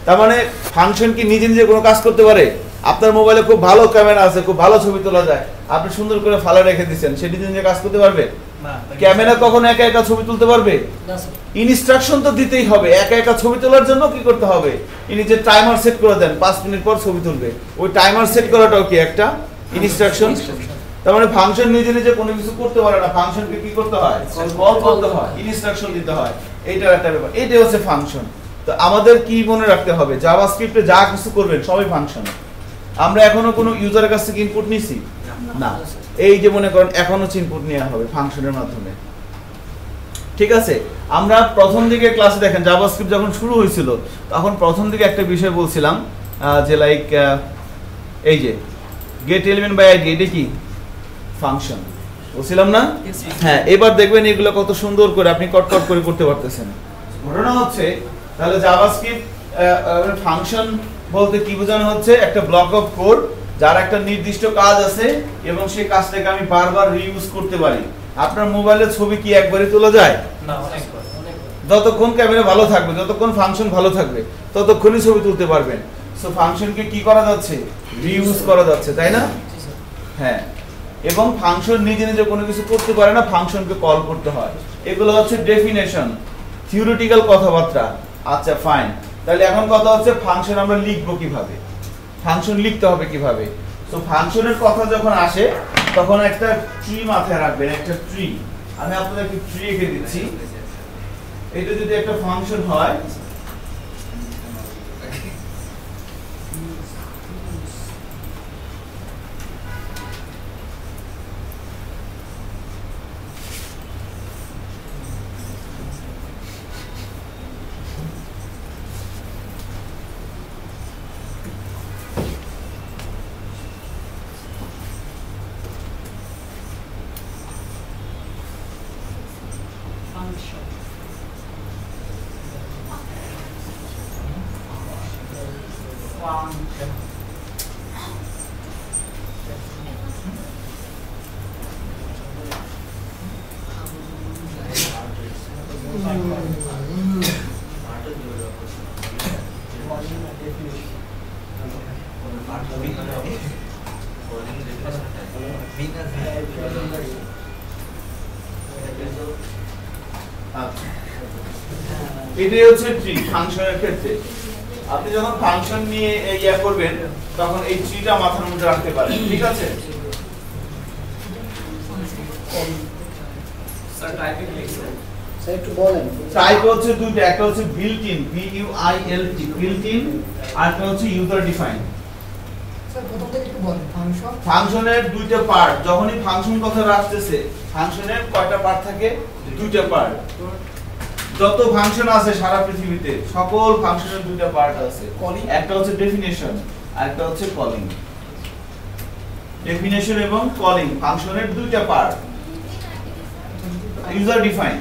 S1: তার মানে ফাংশন কি নিজে নিজে কোনো কাজ করতে পারে? আপনার মোবাইলে খুব ভালো ক্যামেরা আছে, খুব ভালো ছবি তোলা যায়, আপনি সুন্দর করে ফালা রেখে দিচ্ছেন, সেটি নিজে কাজ করতে পারবে? ক্যামেরা কখনো একা একা ছবি তুলতে পারবে? ইনস্ট্রাকশন তো দিতেই হবে। একা একা ছবি তোলার জন্য কি করতে হবে? ইনি যে টাইমার সেট করে দেন, 5 মিনিট পর ছবি তুলবে, ওই টাইমার সেট করাটাও কি একটা ইনস্ট্রাকশন? তার মানে ফাংশন নিজে নিজে কোনো কিছু করতে পারে না, ফাংশনকে কি করতে হয়? কল করতে হয়, ইনস্ট্রাকশন দিতে হয়, এইটার একটা ব্যাপার। এইটাই হচ্ছে ফাংশন। তো আমাদের কি মনে রাখতে হবে? জাভাস্ক্রিপ্টে যা কিছু করবেন সবই ফাংশন। আমরা এখনো কোনো ইউজারের কাছ থেকে ইনপুট নিছি না, এই যে মনে করেন এখন হচ্ছে ইনপুট নেওয়া হবে ফাংশনের মাধ্যমে, ঠিক আছে? আমরা প্রথম দিকে ক্লাসে দেখেন জাভাস্ক্রিপ্ট যখন শুরু হয়েছিল তখন প্রথম দিকে একটা বিষয় বলছিলাম যে লাইক এই যে গেট এলিমেন্ট বাই আইডি, এটা কি ফাংশন বলছিলাম না? হ্যাঁ, এবার দেখবেন এগুলো কত সুন্দর করে আপনি কটকট করে করতে পারতেছেন। ঘটনা হচ্ছে তাহলে জাভাস্ক্রিপ্ট ফাংশন বলতে কি বোঝানো হচ্ছে? একটা ব্লক অফ কোড যার একটা নির্দিষ্ট কাজ আছে এবং সেই কাজটাকে আমি বারবার রিইউজ করতে পারি। আপনার মোবাইলের ছবি কি একবারই তোলা যায়?
S6: না, অনেকবার।
S1: যতক্ষণ ক্যামেরা ভালো থাকবে, যতক্ষণ ফাংশন ভালো থাকবে, ততক্ষণই ছবি তুলতে পারবেন। সো ফাংশনকে কি করা যাচ্ছে? রিইউজ করা যাচ্ছে, তাই না? হ্যাঁ, এবং ফাংশন নিজে নিজে কোনো কিছু করতে পারে না, ফাংশনকে কল করতে হয়। এগুলো হচ্ছে ডেফিনেশন, থিওরিটিক্যাল কথাবার্তা। আচ্ছা ফাইন, তাহলে এখন কথা হচ্ছে ফাংশন আমরা লিখবো কিভাবে, ফাংশন লিখতে হবে কিভাবে। তো ফাংশনের কথা যখন আসে তখন একটা ট্রি মাথায় রাখবেন, একটা ট্রি। আমি আপনাদেরকে ট্রি এঁকে দিচ্ছি। এটা যদি একটা ফাংশন হয়, এটাই হচ্ছে ট্রি ফাংশনের ক্ষেত্রে। আপনি যখন ফাংশন নিয়ে ইয়া করবেন তখন এই ট্রিটা মাথার মধ্যে রাখতে পারেন, ঠিক আছে?
S4: স্যার টাইপিং লিখছেন
S3: স্যার একটু বলেন।
S1: টাইপ হচ্ছে দুইটা, একটা হচ্ছে built in BUILT built in, আর একটা হচ্ছে ইউজার ডিফাইন।
S2: স্যার প্রথম থেকে একটু বলেন ফাংশন।
S1: ফাংশনের দুইটা পার্ট, যখনই ফাংশন কথা আসতেছে ফাংশনের কয়টা পার্ট থাকে? দুইটা পার্ট। যত ফাংশন আছে সারা পৃথিবীতে সকল ফাংশনের দুইটা পার্ট আছে, একটা হচ্ছে ডেফিনেশন আর একটা হচ্ছে কলিং। ডেফিনেশন এবং কলিং ফাংশনের দুইটা পার্ট। ইউজার ডিফাইন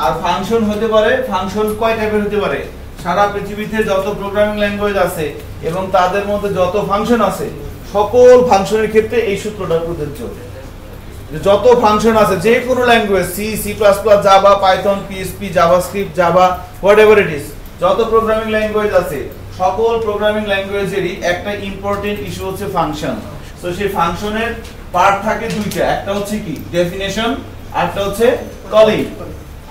S1: আর ফাংশন হতে পারে, ফাংশন কয় টাইপের হতে পারে? সারা পৃথিবীতে যত প্রোগ্রামিং ল্যাঙ্গুয়েজ আছে এবং তাদের মধ্যে যত ফাংশন আছে সকল ফাংশনের ক্ষেত্রে এই সূত্রটা প্রযোজ্য। যত ফাংশন আছে যে কোনো ল্যাঙ্গুয়েজ, সি, সি++, Java, Python, PHP, JavaScript, Java, whatever it is, যত প্রোগ্রামিং ল্যাঙ্গুয়েজ আছে সকল প্রোগ্রামিং ল্যাঙ্গুয়েজেরই একটা ইম্পর্টেন্ট ইস্যু হচ্ছে ফাংশন। সো সেই ফাংশনের পার্ট থাকে দুইটা, একটা হচ্ছে কি ডেফিনেশন আর একটা হচ্ছে কলিং।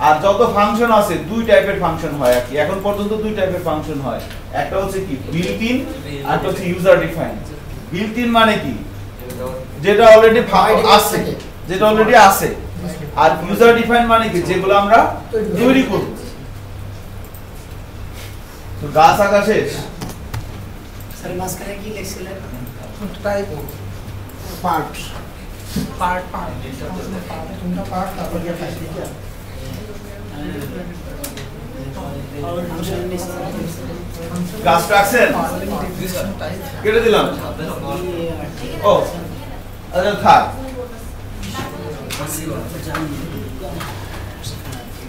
S1: আর যত ফাংশন আছে দুই টাইপের ফাংশন হয় আর কি, এখন পর্যন্ত দুই টাইপের ফাংশন হয়, একটা হচ্ছে কি বিল্ট ইন আর একটা হচ্ছে ইউজার ডিফাইন। বিল্ট ইন মানে কি? যেটা অলরেডি আছে, যেটা অলরেডি আছে। আর ইউজার ডিফাইন মানে কি? যেগুলো আমরা তৈরি করব। তো গাছ আঁকা শেষ?
S3: স্যার মাঝখানে কি লিখছিলেন?
S2: টাইপ
S7: পার্ট
S2: পার্ট তোমরা পার্ট তারপর কি টাইপ
S1: গাছ রাখছেন? কেটে দিলাম। ও আচ্ছা থাক।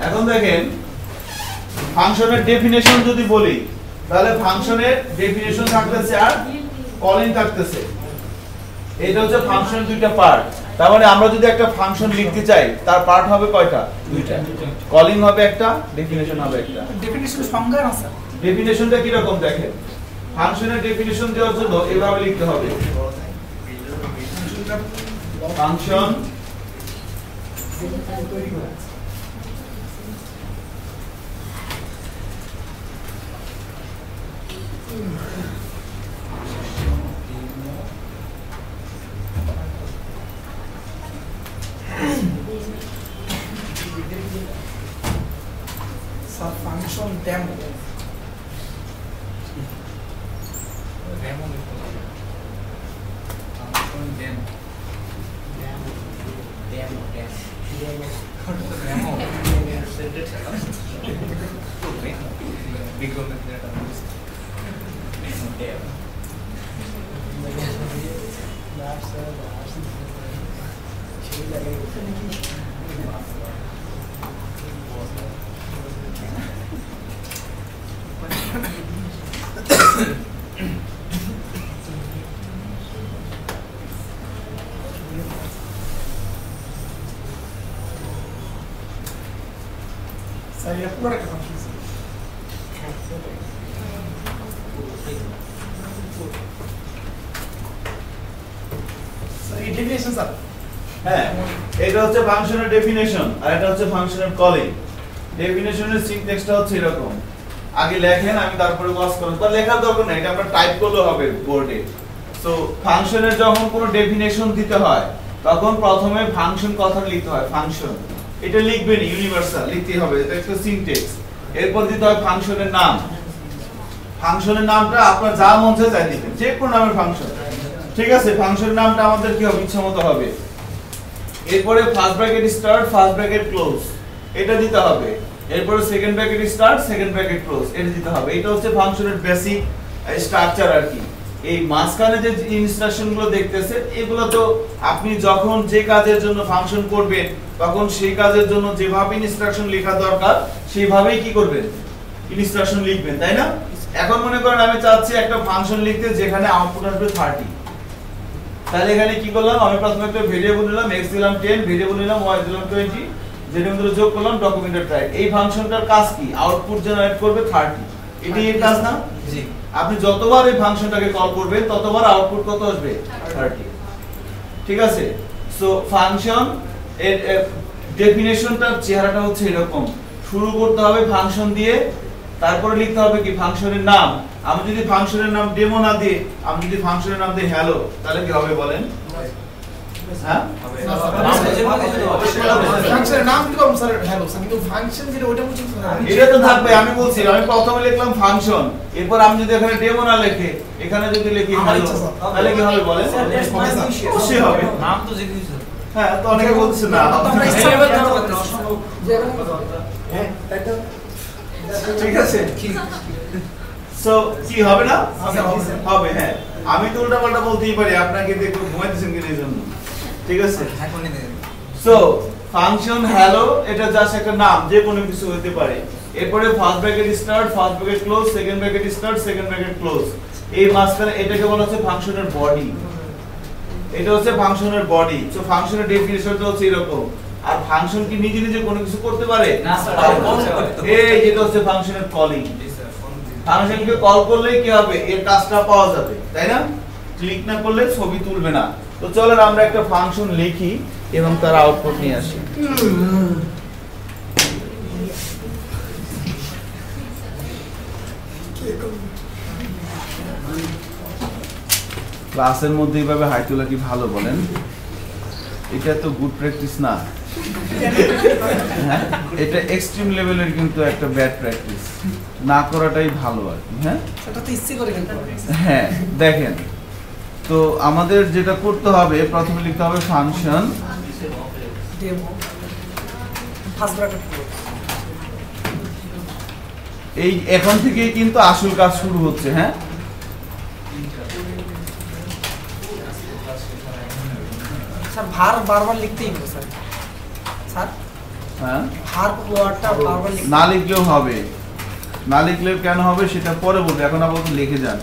S1: এখন দেখেন ফাংশনের ডেফিনেশন যদি বলি তাহলে ফাংশনের ডেফিনেশন থাকতেছে আর কলিং থাকতেছে। এটা হচ্ছে ফাংশনের দুইটা পার্ট। তার মানে আমরা যদি একটা ফাংশন লিখতে চাই তার পার্ট হবে কয়টা? দুইটা। কলিং হবে একটা, ডেফিনেশন হবে একটা।
S7: ডেফিনিশন সংজ্ঞা আছে।
S1: ডেফিনেশনটা কি রকম দেখেন? ফাংশনের ডেফিনেশন দেওয়ার জন্য এভাবে লিখতে হবে, function
S7: function demo saya pulang ke kampus. এই ডেফিনেশন স্যার।
S1: হ্যাঁ, এটা হচ্ছে ফাংশনের ডেফিনেশন আর এটা হচ্ছে ফাংশনের কলিং। ডেফিনেশনের সিনট্যাক্সটা হচ্ছে এরকম, আগে লেখেন আমি তারপরে ওয়াচ করব, বা লেখার দরকার নাই, এটা আমরা টাইপ করলে হবে বোর্ডে। সো ফাংশনের যখন কোনো ডেফিনেশন দিতে হয় তখন প্রথমে ফাংশন কথাটা লিখতে হয়, ফাংশন। এটা লিখবেন ইউনিভার্সাল লিখতে হবে, এটা একটা সিনট্যাক্স। এরপর দিতে হয় ফাংশনের নাম। ফাংশনের নামটা আপনার যা মন চায় তাই দিবেন, যে কোনো নামের ফাংশন, ঠিক আছে? ফাংশনের নামটা আমাদের কি হবে? ইচ্ছামতো হবে। এরপরে first bracket start, first bracket close, এটা দিতে হবে। এরপরে second bracket start, second bracket close, এটা দিতে হবে। এটা হচ্ছে ফাংশনের বেসিক স্ট্রাকচার আর কি। এই মাঝখানে যে ইনস্ট্রাকশন গুলো দেখতেছেন এগুলো তো আপনি যখন যে কাজের জন্য ফাংশন করবেন তখন সেই কাজের জন্য যেভাবে ইনস্ট্রাকশন লেখা দরকার সেইভাবেই কি করবেন ইনস্ট্রাকশন লিখবেন, তাই না? এখন মনে করেন আমি চাচ্ছি একটা ফাংশন লিখতে যেখানে আউটপুট আসবে 30, তাহলে এখানে কি করলাম, আমি প্রথমে একটা ভেরিয়েবল নিলাম, x দিলাম 10, ভেরিয়েবল নিলাম y দিলাম 20, যেটার মধ্যে যোগ করলাম ডকুমেন্টেড টাইপ। এই ফাংশনটার কাজ কি, আউটপুট জেনারেট করবে 30, এটাই এর কাজ না?
S6: জি।
S1: আপনি যতবার এই ফাংশনটাকে কল করবেন ততবার আউটপুট কত আসবে 30, ঠিক আছে? সো ফাংশন এর ডেফিনিশনটার চেহারাটা হচ্ছে এরকম, শুরু করতে হবে ফাংশন দিয়ে, তারপরে লিখতে হবে কি ফাংশনের নাম। আমি যদি ফাংশনের নাম ডেমো না দিই, আমি যদি ফাংশনের নাম দিই হ্যালো, তাহলে কি হবে বলেন? হ্যাঁ,
S7: ফাংশনের নাম কি করব স্যার? হ্যালো স্যার, কিন্তু ফাংশন যেটা ওটা বুঝুন স্যার।
S1: এটা তো থাকবে। আমি বলছি আমি প্রথমে লিখলাম ফাংশন, এরপর আমি যদি এখানে ডেমো না লিখে এখানে যদি লিখি হ্যালো, তাহলে কি হবে বলেন? খুশি হবে।
S6: নাম তো জেনে দিয়েছো।
S1: হ্যাঁ, তো অনেকে বলছে না,
S7: আমরা ইচ্ছা করে করতে পারতেছি।
S2: হ্যাঁ তাই তো
S1: ঠিক আছে? সো কি হবে না? হবে। হ্যাঁ, আমি তো উল্টাপাল্টা বলতেই পারি, আপনাকে দেখো ঘুমাইতেছেন কিনা এই জন্য, ঠিক আছে?
S6: এখনই দেন।
S1: সো ফাংশন হ্যালো এটা জাস্ট একটা নাম, যে কোনো কিছু হতে পারে। এরপরে first bracket start, first bracket close, second bracket start, second bracket close. এই মাঝখানে এটাকে বলা হচ্ছে ফাংশনের বডি। এটা হচ্ছে ফাংশনের বডি। সো ফাংশনের ডেফিনিশনটা হচ্ছে এরকম। আর ফাংশন কি নিজে নিজে কোনো কিছু করতে পারে
S6: না স্যার,
S1: এই যেটা হচ্ছে ফাংশনের কলিং। ফাংশনকে কল করলেই কি হবে, এর কাজটা পাওয়া যাবে, তাই না? ক্লিক না করলে ছবি তুলবে না। তো চলেন আমরা একটা ফাংশন লিখি এবং তার আউটপুট নিয়ে আসি। ক্লাসের মধ্যে এইভাবে হাই তোলা কি ভালো বলেন? এটা তো গুড প্র্যাকটিস না, হ্যাঁ, এটা এক্সট্রিম লেভেলের কিন্তু একটা ব্যাড প্র্যাকটিস। না করাটাই ভালো আর কি। হ্যাঁ,
S7: সেটা তো ইচ্ছে করে কিন্তু
S1: হ্যাঁ, দেখেন তো আমাদের যেটা করতে হবে, প্রথমে লিখতে হবে function
S7: demo first bracket close.
S1: এই এখন থেকেই কিন্তু আসল কাজ শুরু হচ্ছে। হ্যাঁ,
S7: স্যার ভার বারবার লিখতেই হবে স্যার। স্যার
S1: হ্যাঁ,
S7: ভার ওয়ার্ডটা বারবার লিখতে
S1: না লিখলেও হবে। না লিখলেও কেন হবে সেটা পরে বলবো, এখন আপাতত লিখে যান।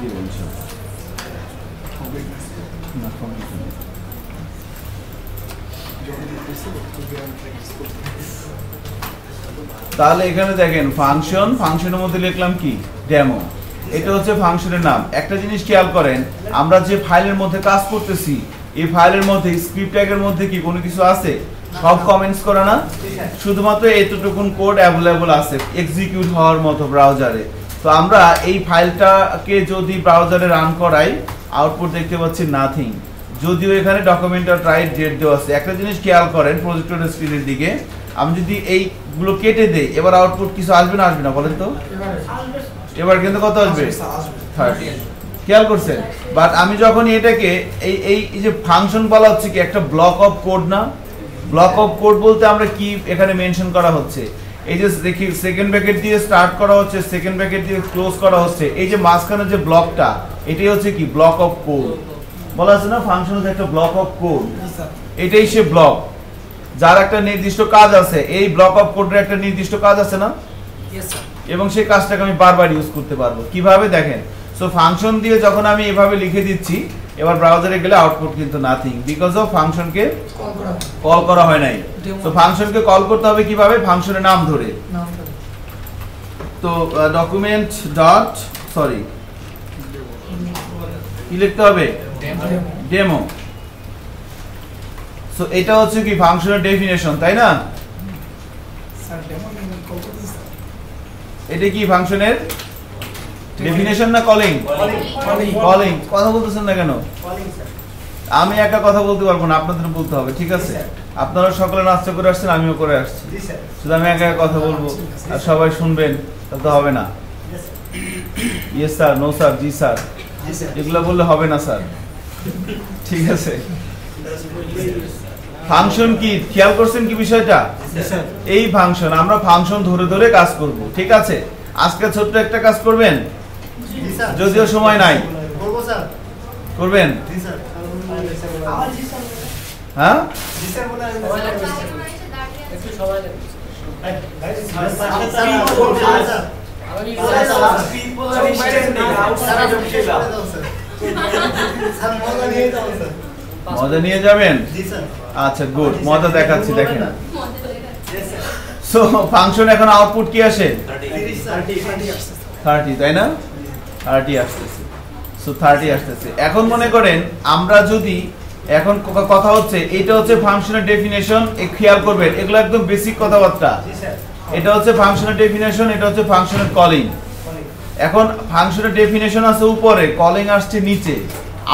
S1: কি বলছো? না, কমপ্লিট হয়নি। তাহলে এখানে দেখেন ফাংশন, ফাংশনের মধ্যে লিখলাম কি ডেমো। এটা হচ্ছে ফাংশনের নাম। একটা জিনিস খেয়াল করেন, আমরা যে ফাইলের মধ্যে কাজ করতেছি এই ফাইলের মধ্যে স্ক্রিপ্ট ট্যাগের মধ্যে কি কোনো কিছু আছে? সব কমেন্টস করা না, শুধুমাত্র এতটুকুন কোড অ্যাভেলেবল আছে এক্সিকিউট হওয়ার মতো ব্রাউজারে। তো আমরা এই ফাইলটাকে যদি ব্রাউজারে রান করাই, আউটপুট দেখতে পাচ্ছি নাথিং, যদিও এখানে ডকুমেন্টার রাইট ডেট দেওয়া আছে। একটা জিনিস খেয়াল করেন প্রজেক্টরের স্ক্রিনের দিকে, আমি যদি এইগুলো কেটে দেই এবার আউটপুট কিছু আসবে না আসবে না বলেন তো? এবার কিন্তু কত আসবে? 30। খেয়াল করছেন? বাট আমি যখন এটাকে এই যে ফাংশন বলা হচ্ছে কি একটা ব্লক অফ কোড না? ব্লক অফ কোড বলতে আমরা কি এখানে মেনশন করা হচ্ছে, এই যে দেখি সেকেন্ড ব্র্যাকেট দিয়ে স্টার্ট করা হচ্ছে, সেকেন্ড ব্র্যাকেট দিয়ে ক্লোজ করা হচ্ছে, এই যে মাঝখানে যে ব্লকটা এটাই হচ্ছে কি ব্লক অফ কোড। বলা আছে না ফাংশন হচ্ছে একটা ব্লক অফ কোড, এটাই সে ব্লক যার একটা নির্দিষ্ট কাজ আছে। এই ব্লক অফ কোডের একটা নির্দিষ্ট কাজ আছে না?
S7: Yes sir.
S1: এবং সেই কাজটাকে আমি বারবার ইউজ করতে পারবো। কিভাবে দেখেন, সো ফাংশন দিয়ে যখন আমি এভাবে লিখে দিচ্ছি এবার ব্রাউজারে গেলে আউটপুট কিন্তু নাথিং বিকজ অফ ফাংশনকে
S7: কল করা
S1: কল করা হয় নাই।
S7: Demo.
S1: তো ফাংশনকে কল করতে হবে কিভাবে? ফাংশনের নাম ধরে।
S7: নাম করে
S1: তো ডকুমেন্ট ডট সরি কি লিখতে হবে? ডেমো। সো এটা হচ্ছে কি ফাংশনের ডেফিনেশন, তাই না?
S2: স্যার ডেমো কল করতে স্যার
S1: এটা কি ফাংশনের ডেফিনেশন না কলিং? কলিং। কথা বলতেছেন না কেন?
S5: Calling sir.
S1: আমি একা কথা বলতে পারবো না, আপনাদের বলতে হবে, ঠিক আছে? আপনারা সকলে নাস্তা করে আসছেন, আমিও করে আসছি।
S5: জি স্যার।
S1: শুধু আমি একা একা কথা বলবো আর সবাই শুনবেন, তাহলে তো হবে না। ইয়েস স্যার, নো স্যার, জি স্যার,
S5: জি স্যার।
S1: এগুলো বললে হবে না স্যার, ঠিক আছে? ফাংশন কি খেয়াল করছেন কি বিষয়টা? এই ফাংশন আমরা ফাংশন ধরে ধরে কাজ করব, ঠিক আছে? আজকে ছোট্ট একটা কাজ করবেন,
S5: জি স্যার।
S1: যদিও সময় নাই,
S5: বলবো স্যার।
S1: করবেন?
S5: জি স্যার।
S3: আমার জি স্যার
S1: হ্যাঁ
S5: জি স্যার বলে আমি
S3: সময় লাগবে স্যার। একটু সময় লাগবে
S5: স্যার।
S3: আমি
S5: স্যার মজা নিয়ে যাও স্যার।
S1: মজা নিয়ে যাবেন?
S5: জি স্যার।
S1: আচ্ছা গুড, মজা দেখাচ্ছি, দেখেন।
S5: Yes, sir.
S1: সো ফাংশন এখন আউটপুট কি আসে?
S5: 30 স্যার।
S1: 30, তাই না? 30 আসতেছে। সো 30 আসতেছে। এখন মনে করেন আমরা যদি এখন কথা হচ্ছে এটা হচ্ছে ফাংশনের ডেফিনেশন, খেয়াল করবেন এগুলো একদম বেসিক কথাবার্তা।
S5: জি স্যার।
S1: এটা হচ্ছে ফাংশনের ডেফিনেশন, এটা হচ্ছে ফাংশনের কলিং। এখন ফাংশনের ডেফিনেশন আছে উপরে, কলিং আসছে নিচে।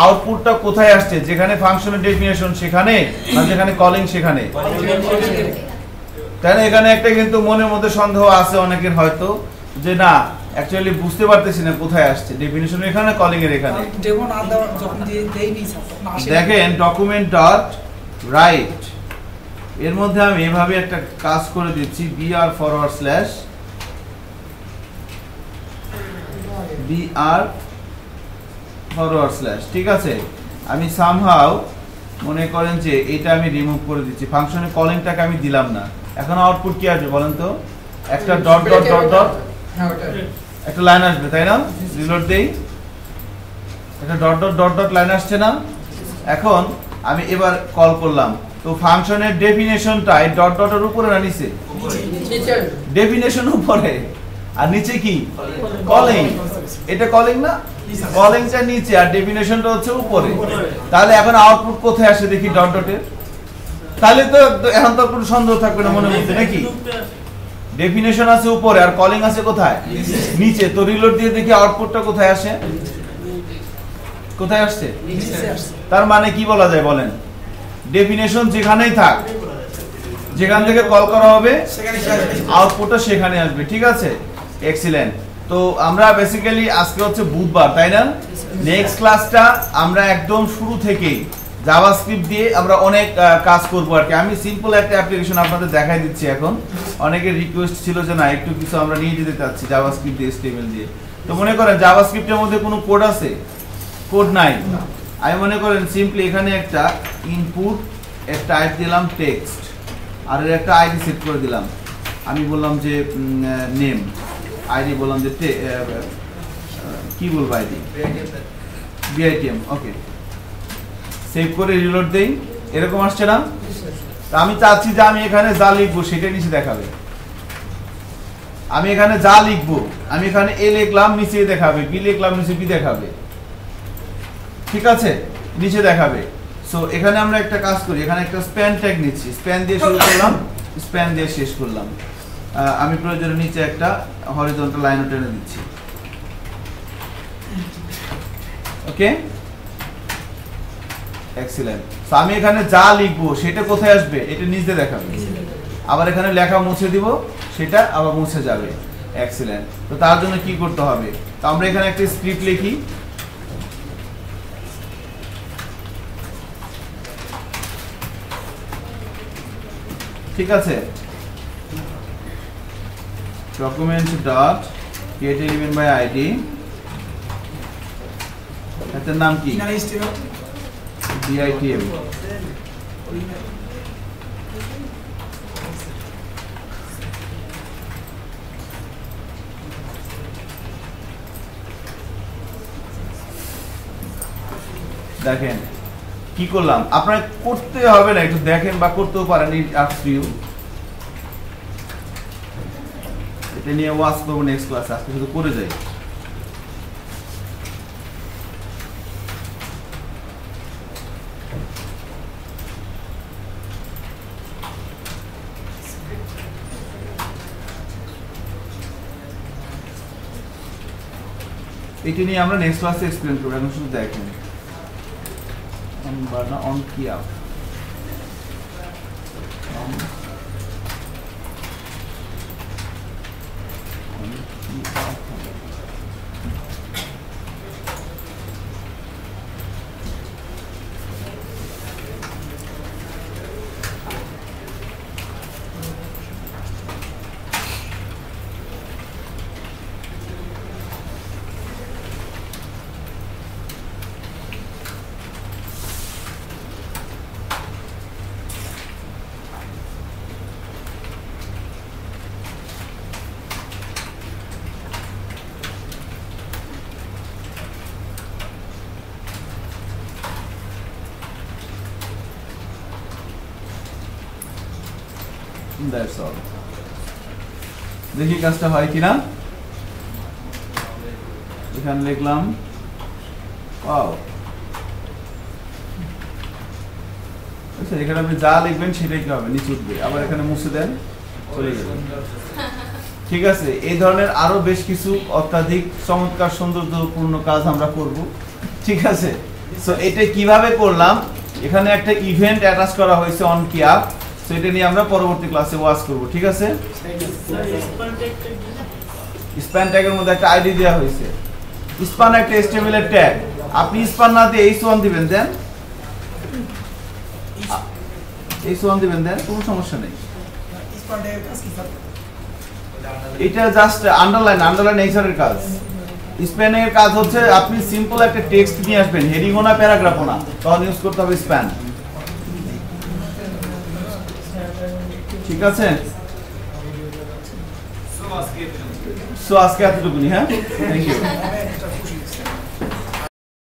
S1: আউটপুটটা কোথায় আসছে? যেখানে ফাংশনের ডেফিনেশন সেখানে, না যেখানে কলিং সেখানে? তাই না? এখানে একটা কিন্তু মনের মধ্যে সন্দেহ আছে অনেকের হয়তো, যে না অ্যাকচুয়ালি বুঝতে পারতেছি না কোথায় আসছে ডেফিনেশন, এখানে কলিং এর এখানে।
S7: ডেমো না দেওয়া যখন দেইনি স্যার তখন আসে
S1: দেখেন ডকুমেন্ট ডট রাইট, এর মধ্যে আমি এভাবে একটা কাজ করে দিচ্ছি, br forward slash br forward slash, ঠিক আছে? আমি সামহাউ মনে করেন যে এটা আমি রিমুভ করে দিচ্ছি, ফাংশনের কলিংটাকে আমি দিলাম না। এখন আউটপুট কি আসবে বলেন তো? একটা ডট ডট ডট ডট
S7: হ্যাঁ ওটা
S1: একটা লাইন আসবে, তাই না? রিলোড দেই, একটা dot dot dot dot line আসছে না? এখন আমি এবার কল করলাম, তো ফাংশনের ডেফিনেশনটা এই ডট ডটের উপরে না নিচে?
S7: টিচার
S1: ডেফিনেশন উপরে আর নিচে কি? কলিং। এটা কলিং না? কলিংটা নিচে আর ডেফিনেশনটা হচ্ছে উপরে। তাহলে এখন আউটপুট কোথায় আসে দেখি ডট ডটের? তাহলে তো এখন তো কোনো সন্দেহ থাকবে না মনের মধ্যে, নাকি? ডেফিনেশন আছে উপরে আর কলিং আছে কোথায়? নিচে। তো রিলোড দিয়ে দেখি আউটপুটটা কোথায় আসে? কোথায় আসছে?
S7: নিচে আসছে
S1: তার মানে কি বলা যায় বলেন? ডেফিনেশন যেখানেই থাক, যেখান থেকে কল করা হবে
S7: সেখানে
S1: আউটপুটটা সেখানে আসবে, ঠিক আছে? এক্সিলেন্ট। তো আমরা বেসিক্যালি আজকে হচ্ছে বুধবার, তাই না? নেক্সট ক্লাসটা আমরা একদম শুরু থেকেই জাভাস্ক্রিপ্ট দিয়ে আমরা অনেক কাজ করব আর কি। আমি সিম্পল একটা অ্যাপ্লিকেশন আপনাদের দেখাই দিচ্ছি এখন। অনেকের রিকোয়েস্ট ছিল যে না একটু কিছু আমরা নিয়ে যেতে চাচ্ছি জাভাস্ক্রিপ্ট দিয়ে, HTML দিয়ে। তো মনে করেন জাভাস্ক্রিপ্টের মধ্যে কোনো কোড আছে? কোড নাই। আমি মনে করেন সিম্পলি এখানে একটা ইনপুট একটা টাইপ দিলাম টেক্সট, আর এর একটা আইডি সেট করে দিলাম। আমি বললাম যে নেম, আইডি বললাম যে কি বলবো আইডি? বিআইটিএম। ওকে, সেভ করে রিলোড দেই। এরকম আসছে না? আমি চাচ্ছি যে আমি এখানে যা লিখবো সেটা নিচে দেখাবে। আমি এখানে যা লিখবো, আমি এখানে এ লিখলাম নিচে দেখাবে, বি লিখলাম নিচে বি দেখাবে, ঠিক আছে? নিচে দেখাবে। সো এখানে আমরা একটা কাজ করি, এখানে একটা স্প্যান ট্যাগ নিচ্ছি, স্প্যান দিয়ে শুরু করলাম, স্প্যান দিয়ে শেষ করলাম। আমি প্রয়োজনে নিচে একটা হরিজন্টাল লাইন টেনে দিচ্ছি। ওকে, এক্সিলেন্ট। সো আমি এখানে যা লিখবো সেটা কোথায় আসবে? এটা নিচে দেখাবে। আবার এখানে লেখা মুছে দিব, সেটা আবার মুছে যাবে। এক্সিলেন্ট। তো তার জন্য কি করতে হবে? তো আমরা এখানে একটা স্ক্রিপ্ট লিখি। ঠিক আছে, document dot get element by ID, এটার নাম কি? বিআইটিএম। দেখেন কি করলাম, আপনার করতে হবে না, একটু দেখেন বা করতেও পারেন, এটা নিয়ে ওয়াচ করবো নেক্সট ক্লাসে, আজকে শুধু করে যাই। এটা নিয়ে আমরা নেক্সট ক্লাসে এক্সপ্লেন করব, এখন শুধু দেখেন অন বাটনা অন কি আপ That's all. দেখি কাজটা হয় কিনা। এখানে লিখলাম ওয়াও। আচ্ছা, এখানে আপনি যা লিখবেন সেটাই কি হবে, নিচে উঠবে। আবার এখানে মুছে দেন, চলে যাবে। ঠিক আছে, এই ধরনের আরো বেশ কিছু অত্যাধিক চমৎকার সৌন্দর্যপূর্ণ কাজ আমরা করব। ঠিক আছে, সো এটা কিভাবে করলাম, এখানে একটা ইভেন্ট অ্যাটাচ করা হয়েছে অন কি আপ, সো এটা নিয়ে আমরা পরবর্তী ক্লাসে ওয়াচ করব। ঠিক আছে, স্প্যান ট্যাগের মধ্যে একটা আইডি দেওয়া হয়েছে, স্প্যান একটা HTML এর ট্যাগ, আপনি স্প্যান না দিয়ে h1 দিবেন, দেন h1 দিবেন, দেন কোনো সমস্যা নেই। এটা জাস্ট আন্ডারলাইন এইচআর এর কাজ। স্প্যানিং এর কাজ হচ্ছে আপনি সিম্পল একটা টেক্সট নিয়ে আসবেন, হেডিংও না প্যারাগ্রাফও না, তখন ইউজ করতে হবে স্প্যান। ঠিক আছে, সো আজকে এতটুকুনি। হ্যাঁ, থ্যাংক ইউ।